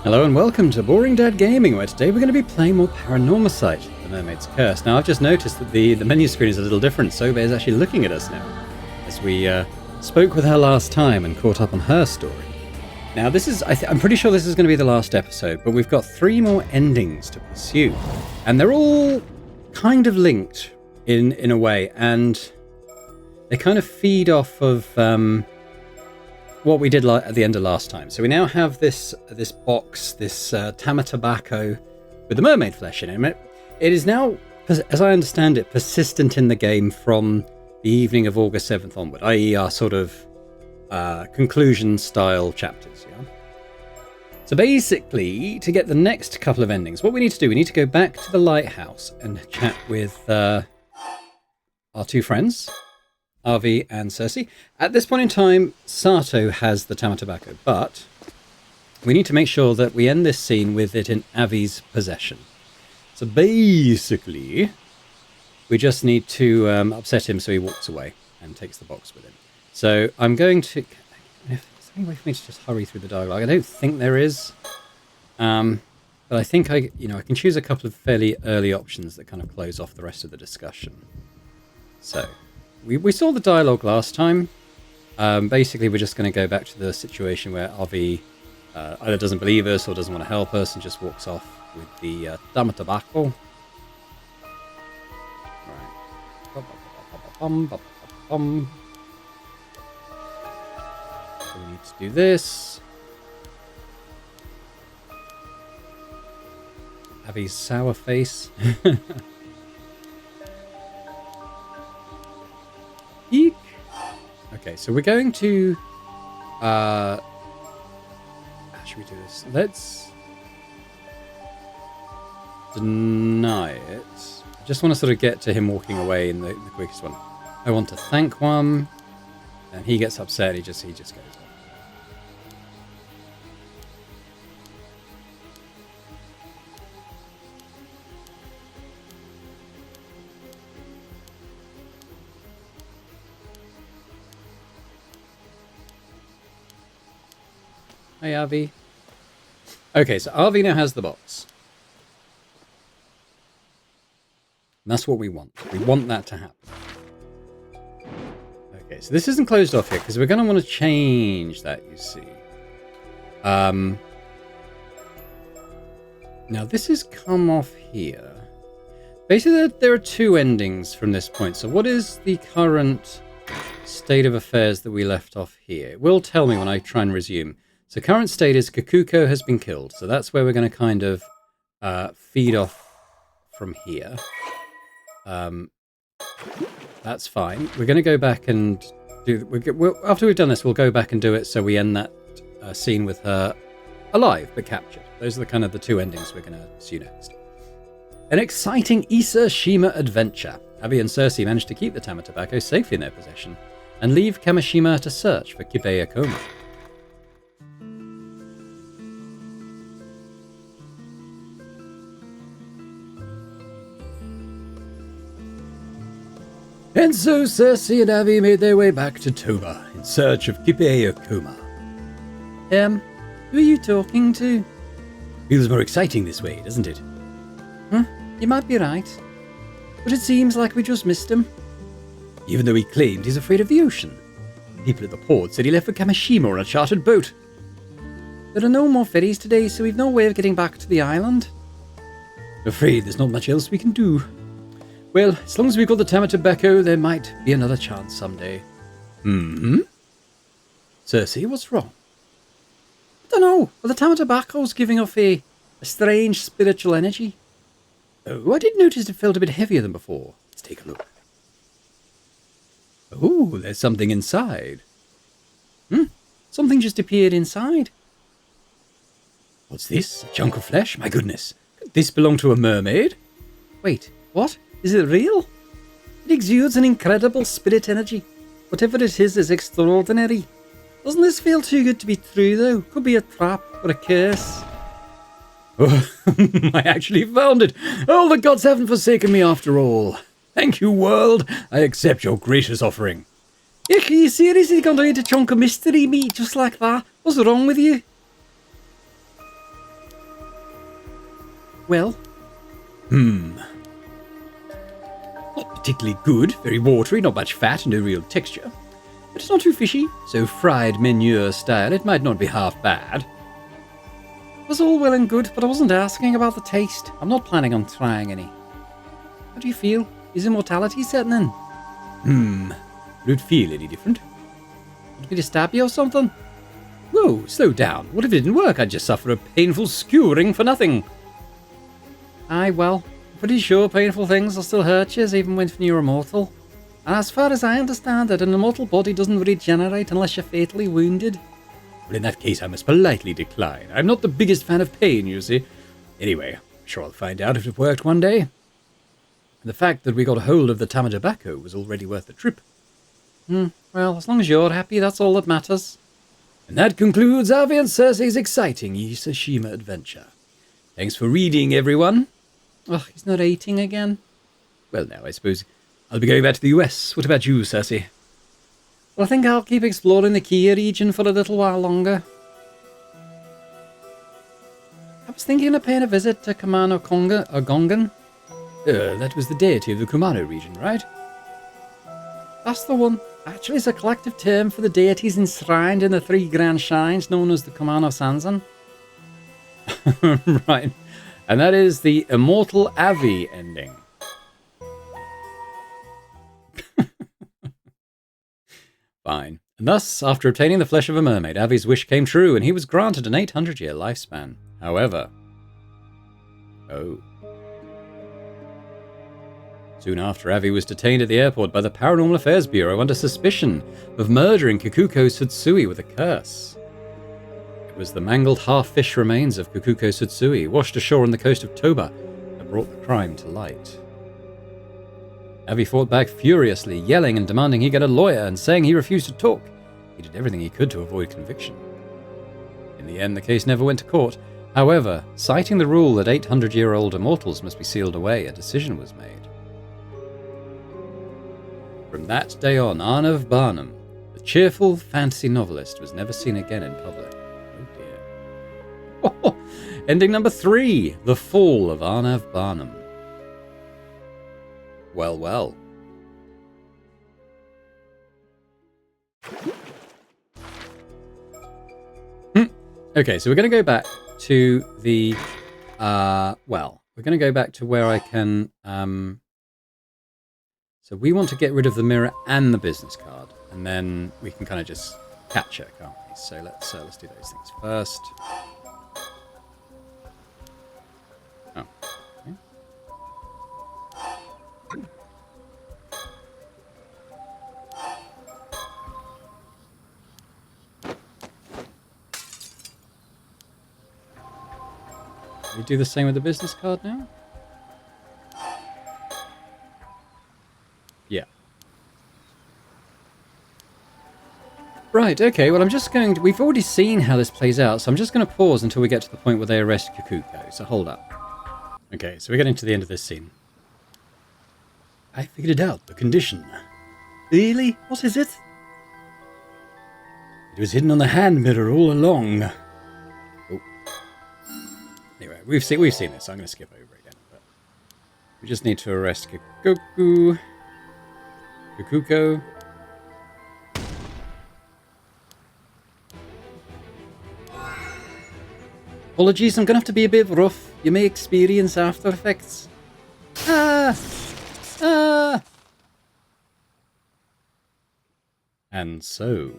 Hello and welcome to Boring Dad Gaming, where today we're going to be playing more Paranormasight, the Mermaid's Curse. Now, I've just noticed that the menu screen is a little different. Sobe is actually looking at us now, as we spoke with her last time and caught up on her story. Now, this is, I'm pretty sure this is going to be the last episode, but we've got 3 more endings to pursue. And they're all kind of linked in a way, and they kind of feed off of what we did at the end of last time. So we now have this box, this Tama tobacco with the mermaid flesh in it. It is now, as I understand it, persistent in the game from the evening of August 7th onward, i.e. our sort of conclusion style chapters. Yeah. So basically, to get the next couple of endings, what we need to do, we need to go back to the lighthouse and chat with our 2 friends, Avi and Cersei. At this point in time, Sato has the Tama tobacco, but we need to make sure that we end this scene with it in Avi's possession. So basically, we just need to upset him so he walks away and takes the box with him. So I'm going to... If there's any way for me to just hurry through the dialogue, I don't think there is. But I think I can choose a couple of fairly early options that kind of close off the rest of the discussion. So... We saw the dialogue last time. Basically, we're just going to go back to the situation where Avi either doesn't believe us or doesn't want to help us and just walks off with the Tama tobacco. Right. So we need to do this. Avi's sour face. Eek. Okay, so we're going to how should we do this? Let's deny it. I just want to sort of get to him walking away in the quickest one. I want to thank one, and he gets upset. He just goes off. Hey, Avi. Okay, so Avi now has the box. And that's what we want. We want that to happen. Okay, so this isn't closed off yet, because we're going to want to change that, you see. Now, this has come off here. Basically, there are 2 endings from this point. So what is the current state of affairs that we left off here? It will tell me when I try and resume. So current state is Kakuko has been killed. So that's where we're going to kind of feed off from here. That's fine. We're going to go back and do... after we've done this, we'll go back and do it so we end that scene with her alive but captured. Those are the kind of the 2 endings we're going to see next. An exciting Issa Shima adventure. Avi and Cersei managed to keep the Tama tobacco safely in their possession and leave Kamishima to search for Kibeya Koma. And so Cersei and Avi made their way back to Toba in search of Kibeya Koma. Who are you talking to? Feels more exciting this way, doesn't it? You might be right. But it seems like we just missed him. Even though he claimed he's afraid of the ocean. People at the port said he left for Kamishima on a chartered boat. There are no more ferries today, so we've no way of getting back to the island. I'm afraid there's not much else we can do. Well, as long as we've got the Tama tobacco, there might be another chance someday. Cersei, what's wrong? I don't know. Well, the Tama tobacco's giving off a strange spiritual energy. Oh, I did notice it felt a bit heavier than before. Let's take a look. Oh, there's something inside. Something just appeared inside. What's this? A chunk of flesh? My goodness. Could this belong to a mermaid? Wait, what? Is it real? It exudes an incredible spirit energy. Whatever it is extraordinary. Doesn't this feel too good to be true, though? Could be a trap or a curse. Oh, I actually found it. Oh, the gods haven't forsaken me after all. Thank you, world. I accept your gracious offering. Are you seriously going to eat a chunk of mystery meat just like that? What's wrong with you? Well, not particularly good, very watery, not much fat, and no real texture. But it's not too fishy, so fried manure style, it might not be half bad. It was all well and good, but I wasn't asking about the taste. I'm not planning on trying any. How do you feel? Is immortality setting in? Would it feel any different? Want me to stab you or something? Whoa, slow down. What if it didn't work? I'd just suffer a painful skewering for nothing. Aye, well, I'm pretty sure painful things will still hurt you, even when you're immortal. And as far as I understand it, an immortal body doesn't regenerate unless you're fatally wounded. Well, in that case, I must politely decline. I'm not the biggest fan of pain, you see. Anyway, I'm sure I'll find out if it worked one day. And the fact that we got a hold of the Tamatobacco was already worth the trip. Well, as long as you're happy, that's all that matters. And that concludes Avi and Cersei's exciting Yusashima adventure. Thanks for reading, everyone. Oh, he's not eating again. Well, now, I suppose I'll be going back to the US. What about you, Cersei? Well, I think I'll keep exploring the Kia region for a little while longer. I was thinking of paying a visit to Kumano Gongan. That was the deity of the Kumano region, right? That's the one. Actually, it's a collective term for the deities enshrined in the 3 grand shrines known as the Kumano Sanzan. Right. And that is the Immortal Avi ending. Fine. And thus, after obtaining the flesh of a mermaid, Avi's wish came true, and he was granted an 800-year lifespan. However... Soon after, Avi was detained at the airport by the Paranormal Affairs Bureau under suspicion of murdering Kikuko Tsutsui with a curse. It was the mangled half-fish remains of Kikuko Tsutsui, washed ashore on the coast of Toba, that brought the crime to light. Avi fought back furiously, yelling and demanding he get a lawyer and saying he refused to talk. He did everything he could to avoid conviction. In the end, the case never went to court. However, citing the rule that 800-year-old immortals must be sealed away, a decision was made. From that day on, Arnav Barnum, the cheerful fantasy novelist, was never seen again in public. Oh dear. Oh, ending number 3, The Fall of Arnav Barnum. Well, well. Okay, so we're going to go back to the, we're going to go back to where I can, so we want to get rid of the mirror and the business card, and then we can kind of just catch it, can't we? So let's do those things first. Oh, okay. We do the same with the business card now? Yeah. Right, okay, well I'm just going to... We've already seen how this plays out, so I'm just going to pause until we get to the point where they arrest Kikuko, so hold up. Okay, so we're getting to the end of this scene. I figured it out, the condition. Really? What is it? It was hidden on the hand mirror all along. Oh. Anyway, we've seen this, so I'm going to skip over again. But we just need to arrest Kikuko. Apologies, I'm going to have to be a bit rough. You may experience after effects. And so...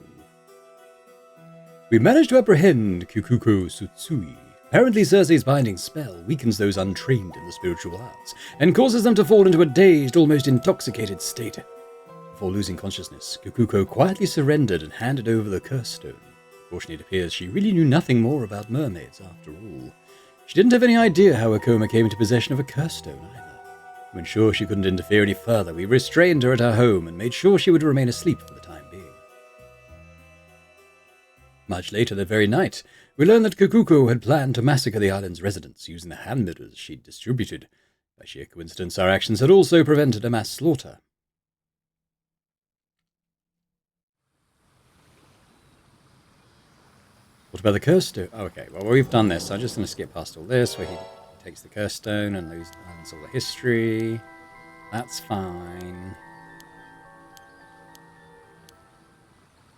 we managed to apprehend Kikuko Tsutsui. Apparently Cersei's binding spell weakens those untrained in the spiritual arts, and causes them to fall into a dazed, almost intoxicated state. Before losing consciousness, Kikuko quietly surrendered and handed over the curse stone. Fortunately, it appears she really knew nothing more about mermaids after all. She didn't have any idea how Akoma came into possession of a curse stone either. To ensure she couldn't interfere any further, we restrained her at her home and made sure she would remain asleep for the time being. Much later that very night, we learned that Kikuko had planned to massacre the island's residents using the hand mirrors she'd distributed. By sheer coincidence, our actions had also prevented a mass slaughter. What about the curse stone? Oh, okay, well, we've done this, so I'm just going to skip past all this, where he takes the curse stone and learns all the history. That's fine.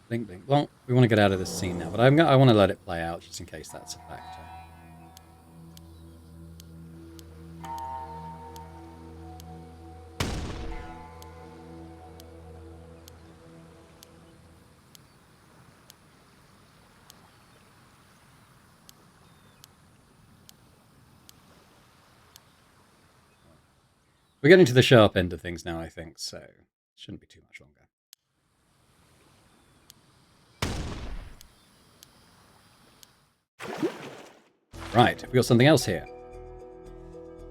Blink, blink. Well, we want to get out of this scene now, but I want to let it play out just in case that's a factor. We're getting to the sharp end of things now, I think, so it shouldn't be too much longer. Right, have we got something else here?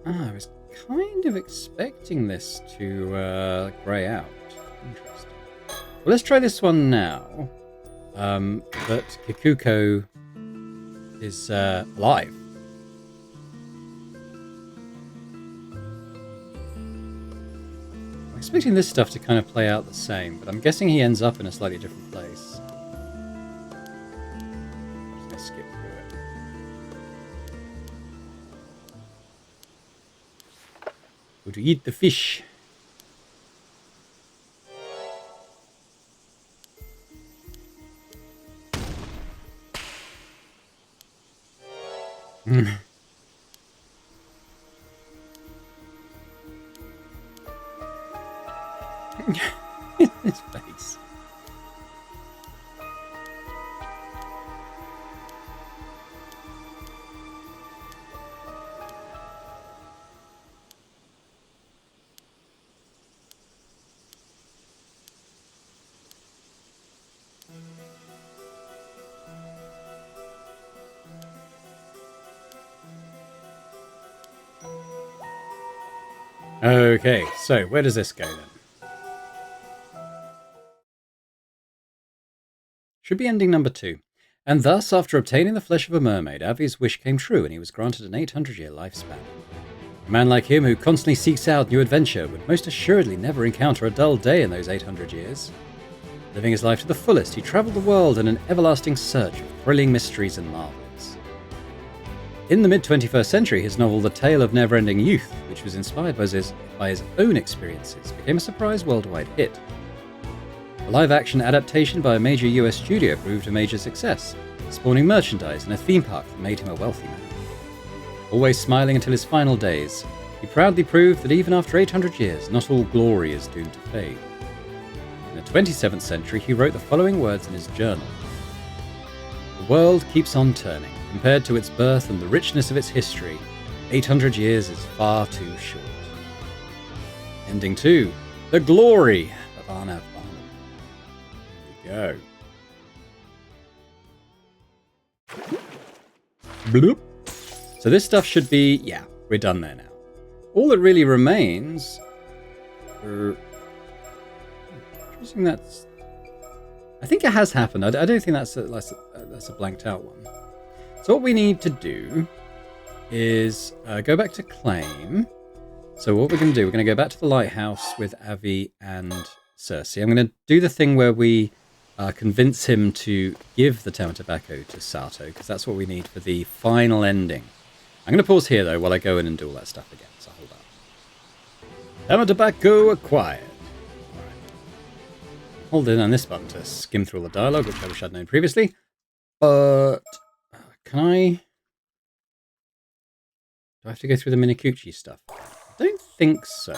I was kind of expecting this to grey out. Interesting. Well, let's try this one now. But Kikuko is alive. I'm expecting this stuff to kind of play out the same, but I'm guessing he ends up in a slightly different place. I'm just going to skip through it. Go to eat the fish. His face. Okay, so where does this go then? Should be ending number 2. And thus, after obtaining the flesh of a mermaid, Avi's wish came true and he was granted an 800-year lifespan. A man like him who constantly seeks out new adventure would most assuredly never encounter a dull day in those 800 years. Living his life to the fullest, he travelled the world in an everlasting search of thrilling mysteries and marvels. In the mid-21st century, his novel The Tale of Never-Ending Youth, which was inspired by his own experiences, became a surprise worldwide hit. The live-action adaptation by a major US studio proved a major success, spawning merchandise and a theme park that made him a wealthy man. Always smiling until his final days, he proudly proved that even after 800 years, not all glory is doomed to fade. In the 27th century, he wrote the following words in his journal. The world keeps on turning. Compared to its birth and the richness of its history, 800 years is far too short. Ending 2, The Glory of Arnav. Go. Bloop. So this stuff should be, yeah, we're done there now. All that really remains, that's, I think it has happened. I don't think that's a blanked out one. So what we need to do is go back to claim. So what we're going to do, we're going to go back to the lighthouse with Avi and Cersei. I'm going to do the thing where we convince him to give the Tema Tobacco to Sato, because that's what we need for the final ending. I'm going to pause here, though, while I go in and do all that stuff again, so hold up. Tema Tobacco acquired. Right. Hold in on this button to skim through all the dialogue, which I wish I'd known previously. But can I... Do I have to go through the Minakuchi stuff? I don't think so.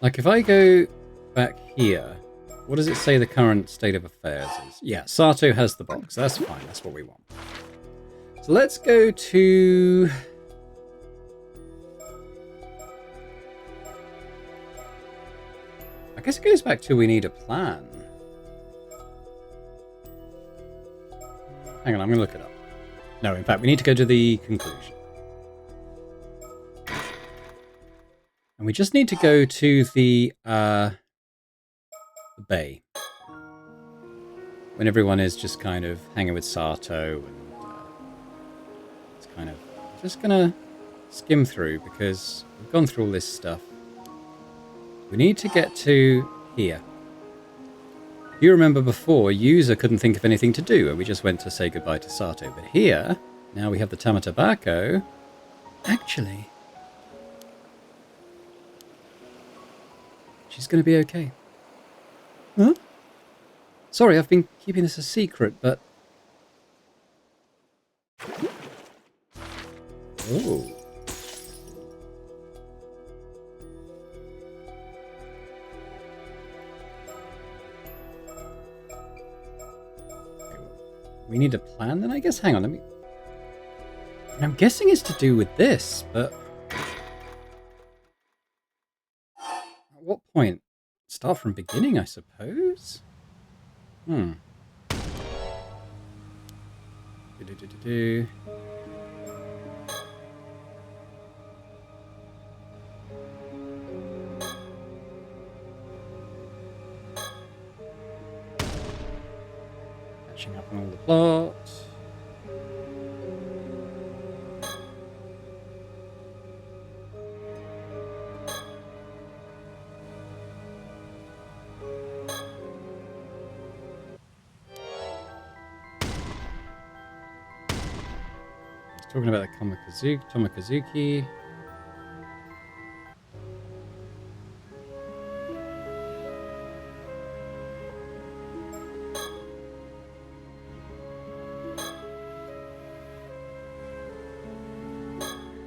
Like, if I go back here, what does it say the current state of affairs is? Yeah, Sato has the box. That's fine. That's what we want. So let's go to... I guess it goes back to we need a plan. Hang on, I'm going to look it up. No, in fact, we need to go to the conclusion. And we just need to go to the bay. When everyone is just kind of hanging with Sato. And it's kind of... I'm just going to skim through because we've gone through all this stuff. We need to get to here. You remember before, Yuza couldn't think of anything to do, and we just went to say goodbye to Sato. But here, Now we have the Tama Tobacco. Actually, she's going to be okay. Huh? Sorry, I've been keeping this a secret, but... Oh. We need a plan then, I guess? Hang on, let me... I'm guessing it's to do with this, but... At what point? Start from beginning, I suppose? Do-do-do-do-do. Catching up on all the plot. Talking about the Tomokazuki.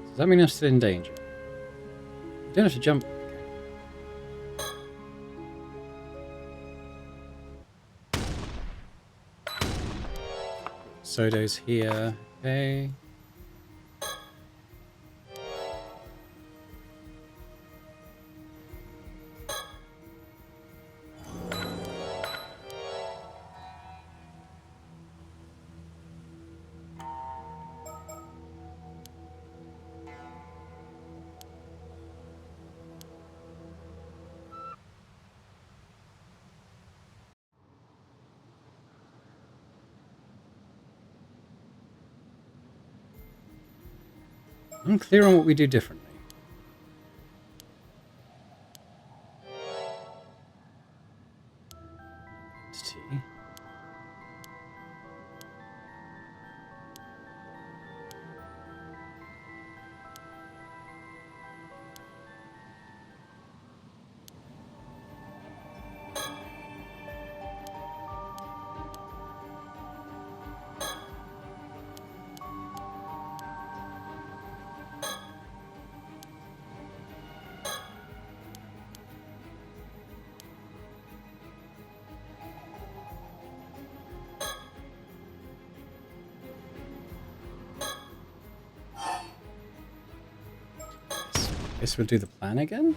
Does that mean I'm still in danger? You don't have to jump. Sodo's here. Okay. I'm clear on what we do differently. Entity. Guess we'll do the plan again.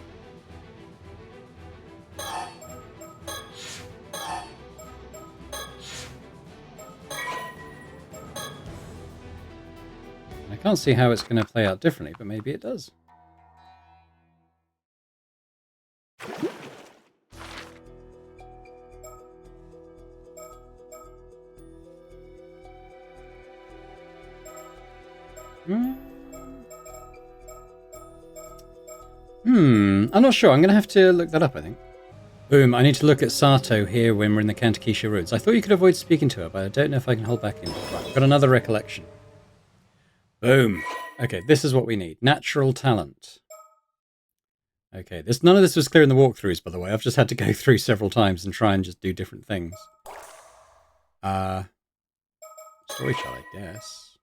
I can't see how it's going to play out differently, but maybe it does. I'm not sure. I'm going to have to look that up, I think. Boom, I need to look at Sato here when we're in the Kantakisha Ruins. I thought you could avoid speaking to her, but I don't know if I can hold back in. Right, I've got another recollection. Boom. Okay, this is what we need. Natural talent. Okay, none of this was clear in the walkthroughs, by the way. I've just had to go through several times and try and just do different things. Storytell, I guess.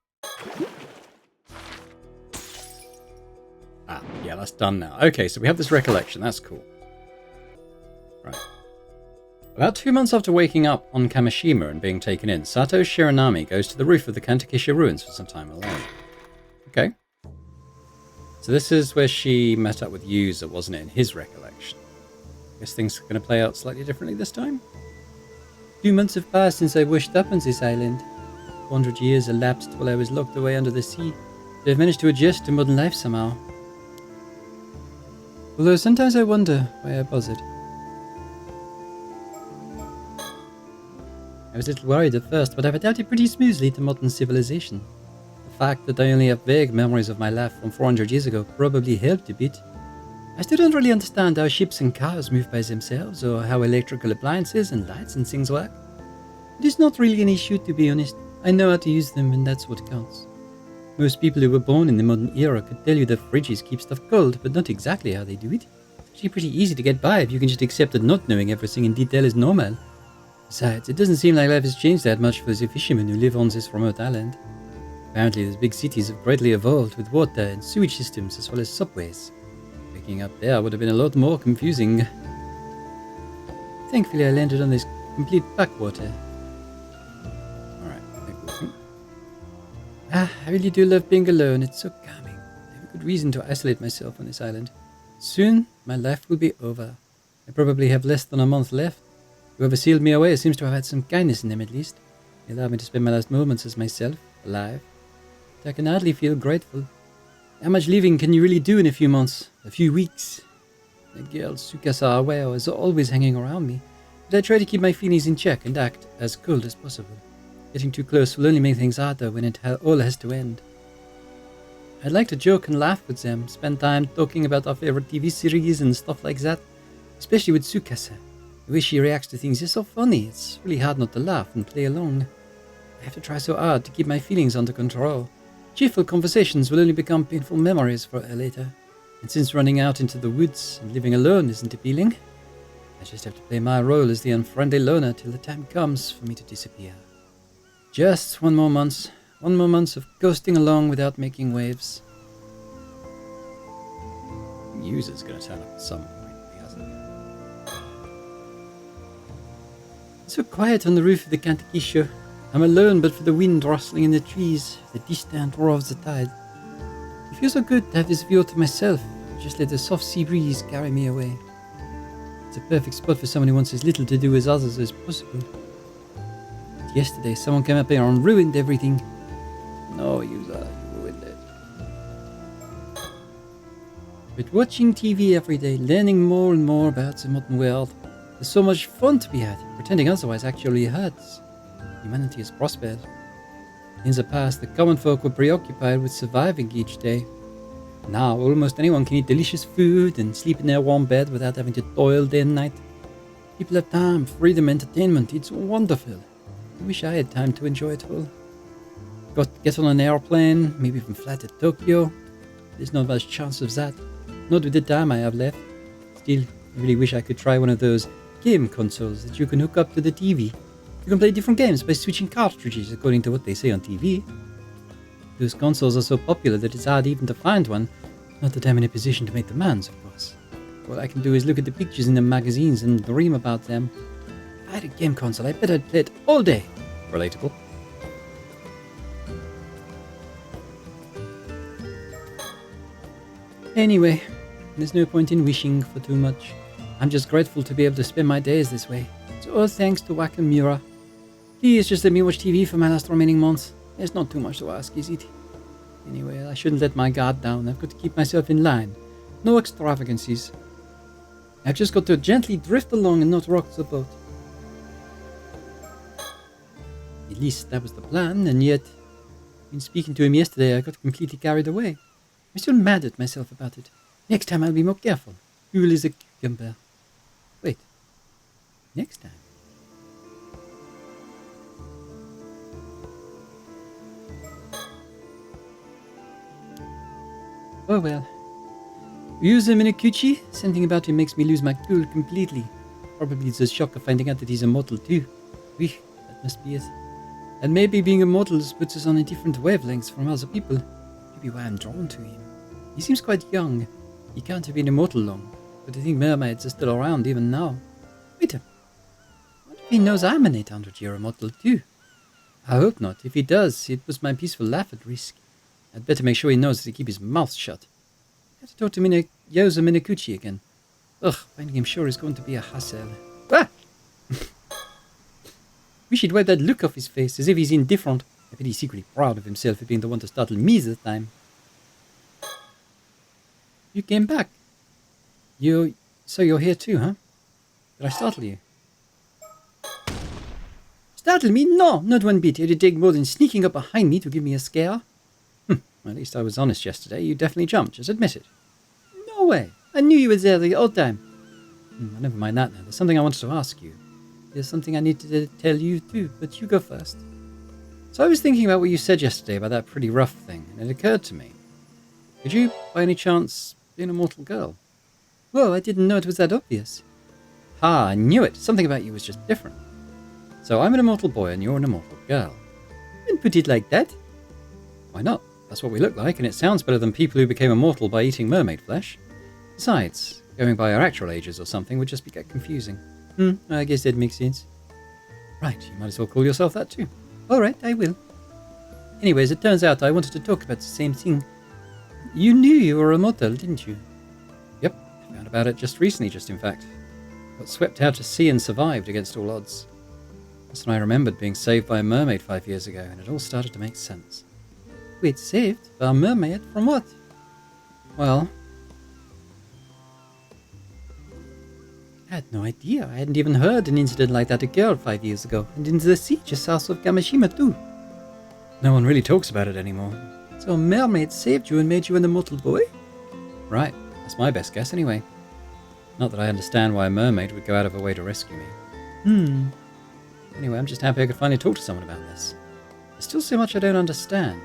Ah, yeah, that's done now. Okay, so we have this recollection. That's cool. Right. About 2 months after waking up on Kamishima and being taken in, Sato Shiranami goes to the roof of the Kantakisha Ruins for some time alone. Okay. So this is where she met up with Yuza, wasn't it, in his recollection? Guess things are going to play out slightly differently this time? 2 months have passed since I washed up on this island. 400 years elapsed while I was locked away under the sea. But I've managed to adjust to modern life somehow. Although sometimes I wonder why I bothered. I was a little worried at first, but I've adapted pretty smoothly to modern civilization. The fact that I only have vague memories of my life from 400 years ago probably helped a bit. I still don't really understand how ships and cars move by themselves, or how electrical appliances and lights and things work. It is not really an issue, to be honest. I know how to use them, and that's what counts. Most people who were born in the modern era could tell you that fridges keep stuff cold, but not exactly how they do it. It's actually pretty easy to get by if you can just accept that not knowing everything in detail is normal. Besides, it doesn't seem like life has changed that much for the fishermen who live on this remote island. Apparently, the big cities have greatly evolved with water and sewage systems as well as subways. Waking up there would have been a lot more confusing. Thankfully, I landed on this complete backwater. Alright, I really do love being alone. It's so calming. I have a good reason to isolate myself on this island. Soon, my life will be over. I probably have less than a month left. Whoever sealed me away seems to have had some kindness in them at least. They allowed me to spend my last moments as myself, alive. But I can hardly feel grateful. How much leaving can you really do in a few months? A few weeks? The girl Tsukasa Awao is always hanging around me, but I try to keep my feelings in check and act as cold as possible. Getting too close will only make things harder when it all has to end. I'd like to joke and laugh with them, spend time talking about our favorite TV series and stuff like that, especially with Tsukasa. The way she reacts to things is so funny, it's really hard not to laugh and play along. I have to try so hard to keep my feelings under control. Cheerful conversations will only become painful memories for her later. And since running out into the woods and living alone isn't appealing, I just have to play my role as the unfriendly loner till the time comes for me to disappear. Just one more month of coasting along without making waves. The user's gonna turn up at some point, hasn't he? It's so quiet on the roof of the Kantakisho. I'm alone but for the wind rustling in the trees, the distant roar of the tide. It feels so good to have this view to myself, just let the soft sea breeze carry me away. It's a perfect spot for someone who wants as little to do with others as possible. But yesterday someone came up here and ruined everything. No, user, you ruined it. But watching TV every day, learning more and more about the modern world, there's so much fun to be had. Pretending otherwise actually hurts. Humanity has prospered. In the past, the common folk were preoccupied with surviving each day. Now, almost anyone can eat delicious food and sleep in their warm bed without having to toil day and night. People have time, freedom, entertainment. It's wonderful. I wish I had time to enjoy it all. Got to get on an airplane, maybe even fly to Tokyo. There's not much chance of that. Not with the time I have left. Still, I really wish I could try one of those game consoles that you can hook up to the TV. You can play different games by switching cartridges according to what they say on TV. Those consoles are so popular that it's hard even to find one. Not that I'm in a position to make demands, of course. All I can do is look at the pictures in the magazines and dream about them. If I had a game console, I bet I'd play it all day. Relatable. Anyway, there's no point in wishing for too much. I'm just grateful to be able to spend my days this way. It's all thanks to Wakamura. Please just let me watch TV for my last remaining months. There's not too much to ask, is it? Anyway, I shouldn't let my guard down. I've got to keep myself in line. No extravagancies. I've just got to gently drift along and not rock the boat. At least that was the plan, and yet, in speaking to him yesterday, I got completely carried away. I'm still mad at myself about it. Next time I'll be more careful. Cool as a cucumber. Wait. Next time? Oh well. Ryuza Minakuchi? Something about him makes me lose my cool completely. Probably the shock of finding out that he's immortal too. Whew, that must be it. And maybe being immortal puts us on a different wavelength from other people. Maybe why I'm drawn to him. He seems quite young. He can't have been immortal long. But I think mermaids are still around even now. Wait a minute. What if he knows I'm an 800-year immortal too? I hope not. If he does, it puts my peaceful life at risk. I'd better make sure he knows to keep his mouth shut. I have to talk to Yoza Minakuchi again. Ugh, finding him sure is going to be a hassle. Ah! Wish he'd wipe that look off his face, as if he's indifferent. I bet he's secretly proud of himself for being the one to startle me this time. You came back. So you're here too, huh? Did I startle you? Startle me? No, not one bit. It'd take more than sneaking up behind me to give me a scare. Well, at least I was honest yesterday. You definitely jumped. Just admit it. No way. I knew you were there the whole time. Never mind that now. There's something I wanted to ask you. There's something I need to tell you too, but you go first. So I was thinking about what you said yesterday about that pretty rough thing, and it occurred to me. Could you, by any chance, be an immortal girl? Whoa, I didn't know it was that obvious. Ha, I knew it. Something about you was just different. So I'm an immortal boy and you're an immortal girl. Don't put it like that. Why not? That's what we look like, and it sounds better than people who became immortal by eating mermaid flesh. Besides, going by our actual ages or something would just get confusing. I guess that makes sense. Right, you might as well call yourself that too. Alright, I will. Anyways, it turns out I wanted to talk about the same thing. You knew you were immortal, didn't you? Yep, I found about it just recently, in fact. Got swept out to sea and survived against all odds. That's when I remembered being saved by a mermaid 5 years ago, and it all started to make sense. Wait, saved? By a mermaid? From what? Well, I had no idea. I hadn't even heard an incident like that occurred 5 years ago, and in the sea just south of Kamishima too. No one really talks about it anymore. So a mermaid saved you and made you an immortal boy? Right, that's my best guess anyway. Not that I understand why a mermaid would go out of her way to rescue me. Anyway, I'm just happy I could finally talk to someone about this. There's still so much I don't understand.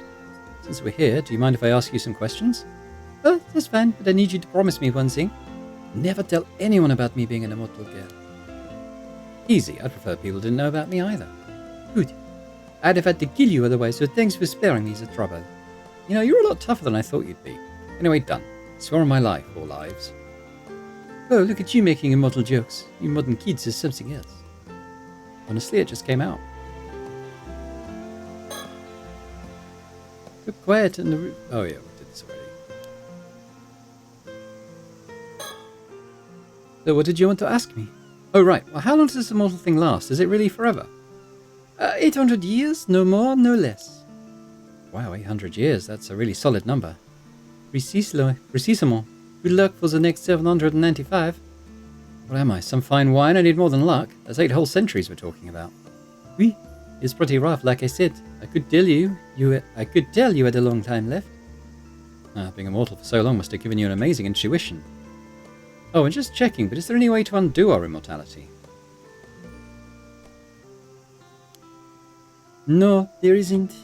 Since we're here, do you mind if I ask you some questions? Oh, that's fine, but I need you to promise me one thing. Never tell anyone about me being an immortal girl. Easy, I'd prefer people didn't know about me either. Good. I'd have had to kill you otherwise, so thanks for sparing me the trouble. You know, you're a lot tougher than I thought you'd be. Anyway, done. Swear on my life, or lives. Oh, look at you making immortal jokes. You modern kids is something else. Honestly, it just came out. Keep quiet in the room. Oh yeah, we did this already. So what did you want to ask me? Oh right, well how long does this immortal thing last? Is it really forever? 800 years, no more, no less. Wow, 800 years, that's a really solid number. Precisement. Good luck for the next 795. What am I, some fine wine? I need more than luck. That's 8 whole centuries we're talking about. Oui, it's pretty rough, like I said. I could tell you had a long time left. Being immortal for so long must have given you an amazing intuition. Oh, and just checking, but is there any way to undo our immortality? No, there isn't.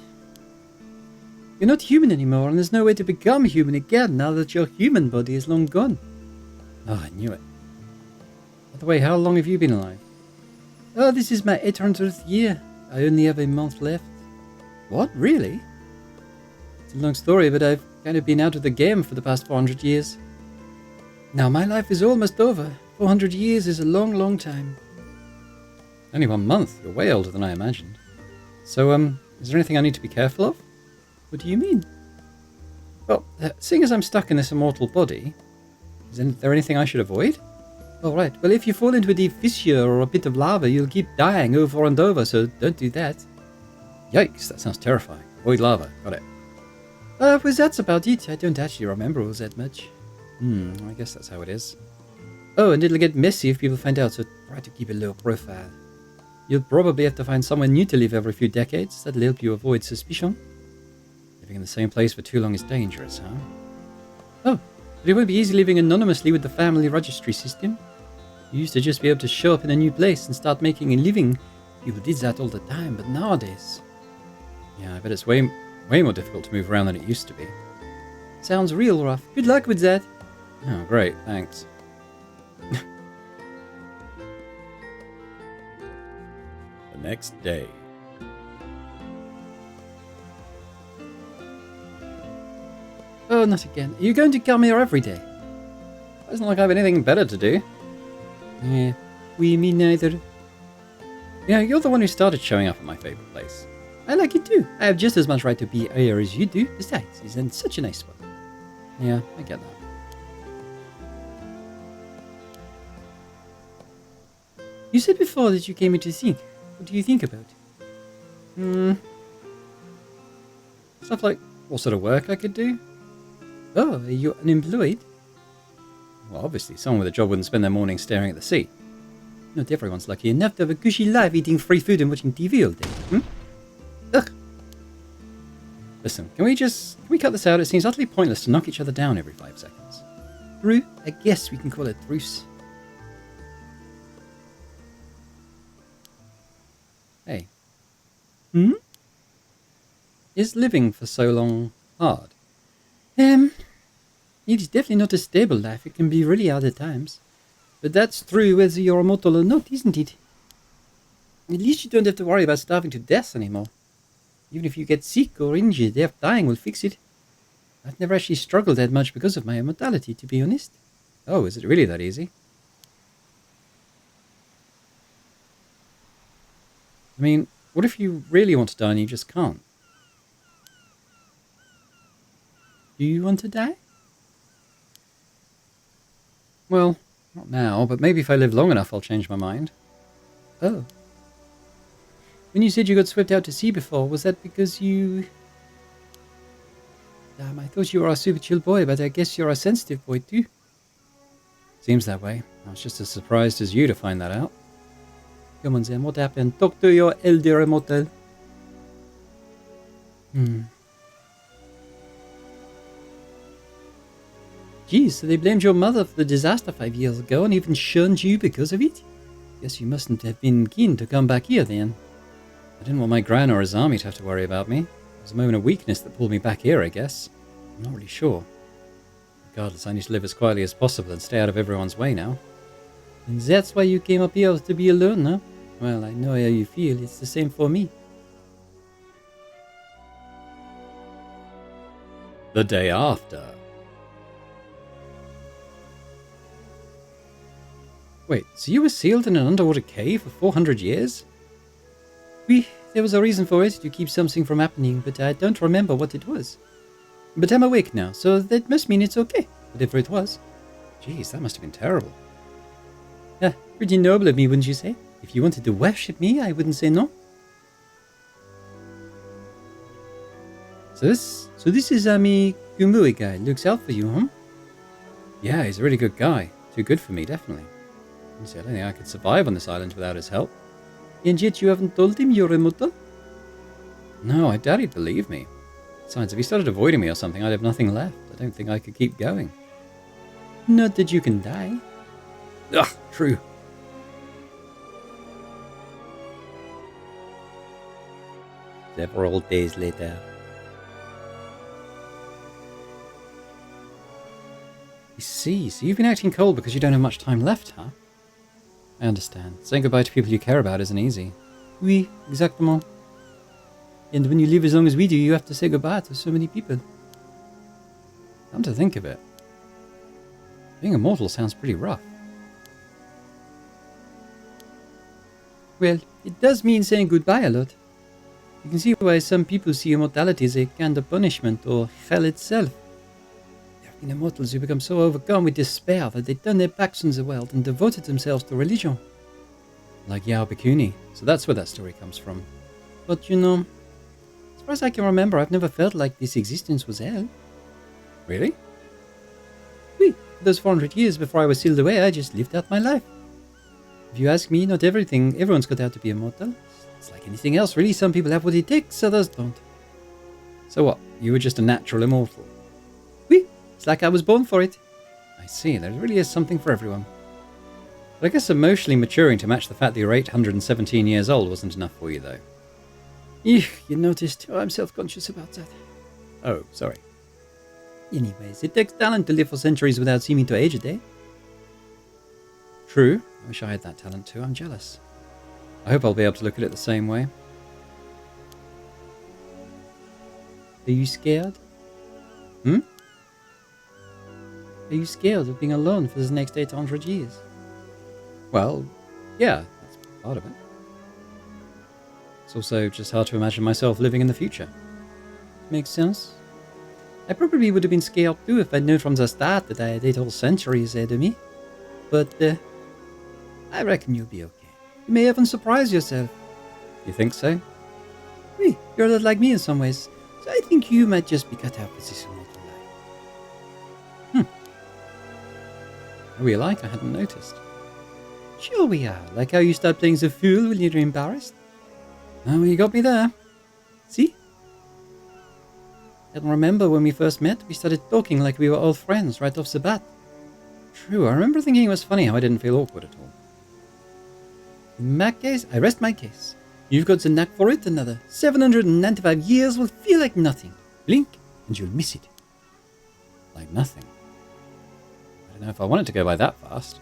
You're not human anymore, and there's no way to become human again now that your human body is long gone. Oh, I knew it. By the way, how long have you been alive? Oh, this is my 800th year. I only have a month left. What? Really? It's a long story, but I've kind of been out of the game for the past 400 years. Now my life is almost over. 400 years is a long, long time. Only 1 month? You're way older than I imagined. So, is there anything I need to be careful of? What do you mean? Well, seeing as I'm stuck in this immortal body, is there anything I should avoid? All right. Well, if you fall into a deep fissure or a pit of lava, you'll keep dying over and over, so don't do that. Yikes, that sounds terrifying. Avoid lava. Got it. Well, that's about it. I don't actually remember all that much. I guess that's how it is. Oh, and it'll get messy if people find out, so try to keep a low profile. You'll probably have to find somewhere new to live every few decades. That'll help you avoid suspicion. Living in the same place for too long is dangerous, huh? Oh, but it won't be easy living anonymously with the family registry system. You used to just be able to show up in a new place and start making a living. People did that all the time, but nowadays... Yeah, I bet it's way more difficult to move around than it used to be. Sounds real rough. Good luck with that. Oh, great, thanks. The next day. Oh, not again. Are you going to come here every day? It doesn't like I have anything better to do. Yeah, me neither. You know, you're the one who started showing up at my favourite place. I like it too. I have just as much right to be here as you do. Besides, it's in such a nice spot. Yeah, I get that. You said before that you came here to think. What do you think about? Stuff like what sort of work I could do? Oh, are you unemployed? Well, obviously, someone with a job wouldn't spend their mornings staring at the sea. Not everyone's lucky enough to have a cushy life eating free food and watching TV all day. Ugh. Listen, can we cut this out? It seems utterly pointless to knock each other down every 5 seconds. True, I guess we can call it truce. Hey. Is living for so long hard? It is definitely not a stable life. It can be really hard at times. But that's true whether you're immortal or not, isn't it? At least you don't have to worry about starving to death anymore. Even if you get sick or injured, death dying will fix it. I've never actually struggled that much because of my immortality, to be honest. Oh, is it really that easy? I mean, what if you really want to die and you just can't? Do you want to die? Well, not now, but maybe if I live long enough I'll change my mind. Oh. When you said you got swept out to sea before, was that because you... Damn, I thought you were a super chill boy, but I guess you're a sensitive boy too. Seems that way. I was just as surprised as you to find that out. Come on, Zem, what happened? Talk to your elder immortal. Geez, so they blamed your mother for the disaster 5 years ago and even shunned you because of it? Guess you mustn't have been keen to come back here then. I didn't want my gran or his army to have to worry about me. It was a moment of weakness that pulled me back here, I guess. I'm not really sure. Regardless, I need to live as quietly as possible and stay out of everyone's way now. And that's why you came up here to be alone, huh? Well, I know how you feel. It's the same for me. The day after. Wait, so you were sealed in an underwater cave for 400 years? There was a reason for it, to keep something from happening, but I don't remember what it was. But I'm awake now, so that must mean it's okay, whatever it was. Jeez, that must have been terrible. Pretty noble of me, wouldn't you say? If you wanted to worship me, I wouldn't say no. So this is Ami Kumui guy. Looks out for you, huh? Yeah, he's a really good guy. Too good for me, definitely. Honestly, I don't think I could survive on this island without his help. And yet you haven't told him you're immortal? No, I doubt he'd believe me. Besides, if he started avoiding me or something, I'd have nothing left. I don't think I could keep going. Not that you can die. Ugh, true. Several days later. I see. So you've been acting cold because you don't have much time left, huh? I understand. Saying goodbye to people you care about isn't easy. Oui, exactement. And when you live as long as we do, you have to say goodbye to so many people. Come to think of it, being immortal sounds pretty rough. Well, it does mean saying goodbye a lot. You can see why some people see immortality as a kind of punishment or hell itself. There have been immortals who become so overcome with despair that they turned their backs on the world and devoted themselves to religion. Like Yao Bikuni, so that's where that story comes from. But you know, as far as I can remember, I've never felt like this existence was hell. Really? Oui, for those 400 years before I was sealed away, I just lived out my life. If you ask me, not everyone's got out to be immortal. It's like anything else, really. Some people have what it takes, others don't. So what, you were just a natural immortal? Oui, it's like I was born for it. I see, there really is something for everyone. But I guess emotionally maturing to match the fact that you're 817 years old wasn't enough for you, though. You noticed. Oh, I'm self-conscious about that. Oh, sorry. Anyways, it takes talent to live for centuries without seeming to age a day. True. I wish I had that talent too. I'm jealous. I hope I'll be able to look at it the same way. Are you scared? Hmm? Are you scared of being alone for the next 800 years? Well, yeah, that's part of it. It's also just hard to imagine myself living in the future. Makes sense. I probably would have been scared too if I'd known from the start that I had 8 whole centuries ahead of me. But, I reckon you'll be okay. You may even surprise yourself. You think so? Oui, you're a lot like me in some ways. So I think you might just be cut out for this immortal life. Are we alike? I hadn't noticed. Sure we are. Like how you start playing the fool when you're embarrassed. Oh, well, you got me there. See? And remember when we first met, we started talking like we were old friends right off the bat. True, I remember thinking it was funny how I didn't feel awkward at all. In my case, I rest my case. You've got the knack for it. Another 795 years will feel like nothing. Blink, and you'll miss it. Like nothing. I don't know if I want it to go by that fast.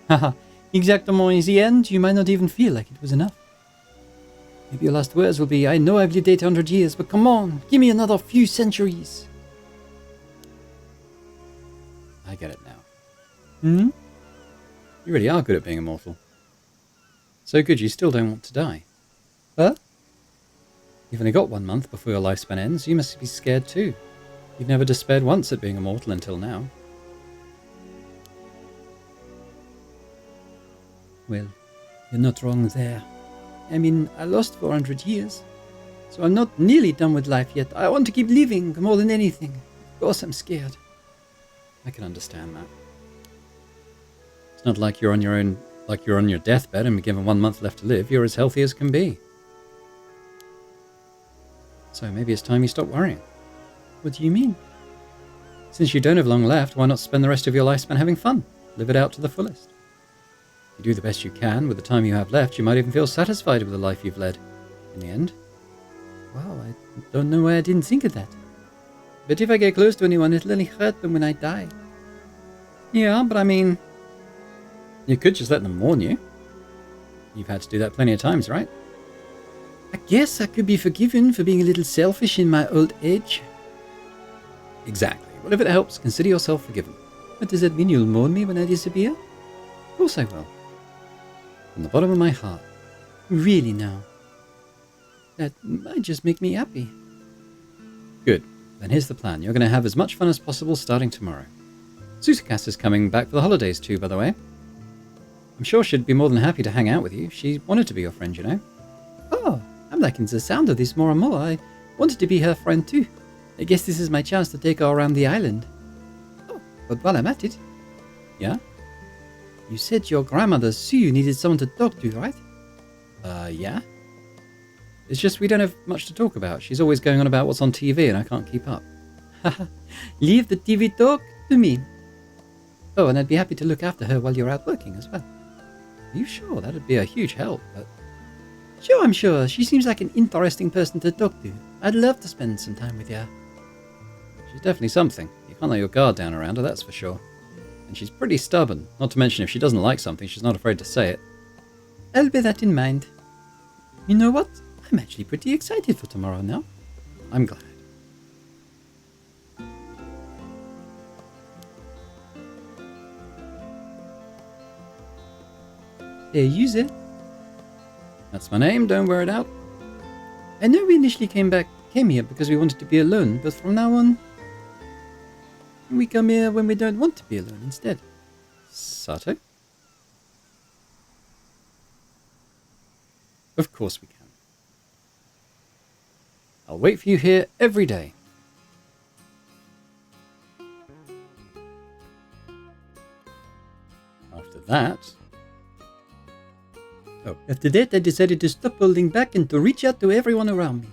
Haha, exactement. In the end, you might not even feel like it was enough. Maybe your last words will be, I know I've lived 800 years, but come on, give me another few centuries. I get it now. Hmm? You really are good at being immortal. So good you still don't want to die. Huh? You've only got 1 month before your lifespan ends. You must be scared too. You've never despaired once at being immortal until now. Well, you're not wrong there. I mean, I lost 400 years, so I'm not nearly done with life yet. I want to keep living more than anything. Of course I'm scared. I can understand that. It's not like you're on your deathbed and be given 1 month left to live. You're as healthy as can be. So maybe it's time you stop worrying. What do you mean? Since you don't have long left, why not spend the rest of your lifespan having fun? Live it out to the fullest. If you do the best you can with the time you have left, you might even feel satisfied with the life you've led. In the end. Wow, I don't know why I didn't think of that. But if I get close to anyone, it'll only hurt them when I die. Yeah, but I mean, you could just let them mourn you. You've had to do that plenty of times, right? I guess I could be forgiven for being a little selfish in my old age. Exactly. Well, if it helps, consider yourself forgiven. But does that mean you'll mourn me when I disappear? Of course I will. From the bottom of my heart. Really now? That might just make me happy. Good. Then here's the plan. You're going to have as much fun as possible starting tomorrow. Susakas is coming back for the holidays too, by the way. I'm sure she'd be more than happy to hang out with you. She wanted to be your friend, you know. Oh, I'm liking the sound of this more and more. I wanted to be her friend too. I guess this is my chance to take her around the island. Oh, but while I'm at it... Yeah? You said your grandmother Sue needed someone to talk to, right? Yeah? It's just we don't have much to talk about. She's always going on about what's on TV and I can't keep up. Haha, leave the TV talk to me. Oh, and I'd be happy to look after her while you're out working as well. Are you sure? That'd be a huge help, but... Sure, I'm sure. She seems like an interesting person to talk to. I'd love to spend some time with her. She's definitely something. You can't let your guard down around her, that's for sure. And she's pretty stubborn. Not to mention if she doesn't like something, she's not afraid to say it. I'll bear that in mind. You know what? I'm actually pretty excited for tomorrow now. I'm glad. Hey, user. That's my name, don't wear it out. I know we initially came here because we wanted to be alone, but from now on, we come here when we don't want to be alone instead. Sato? Of course we can. I'll wait for you here every day. After that... Oh, after that I decided to stop holding back and to reach out to everyone around me.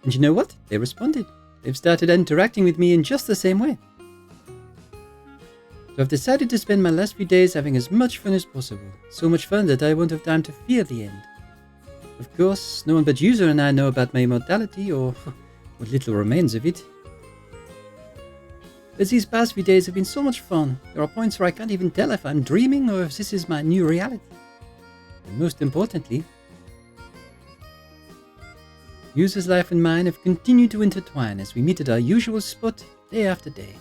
And you know what? They responded. They've started interacting with me in just the same way. So I've decided to spend my last few days having as much fun as possible. So much fun that I won't have time to fear the end. Of course, no one but User and I know about my immortality, or what little remains of it. But these past few days have been so much fun. There are points where I can't even tell if I'm dreaming or if this is my new reality. And most importantly, User's life and mine have continued to intertwine as we meet at our usual spot day after day.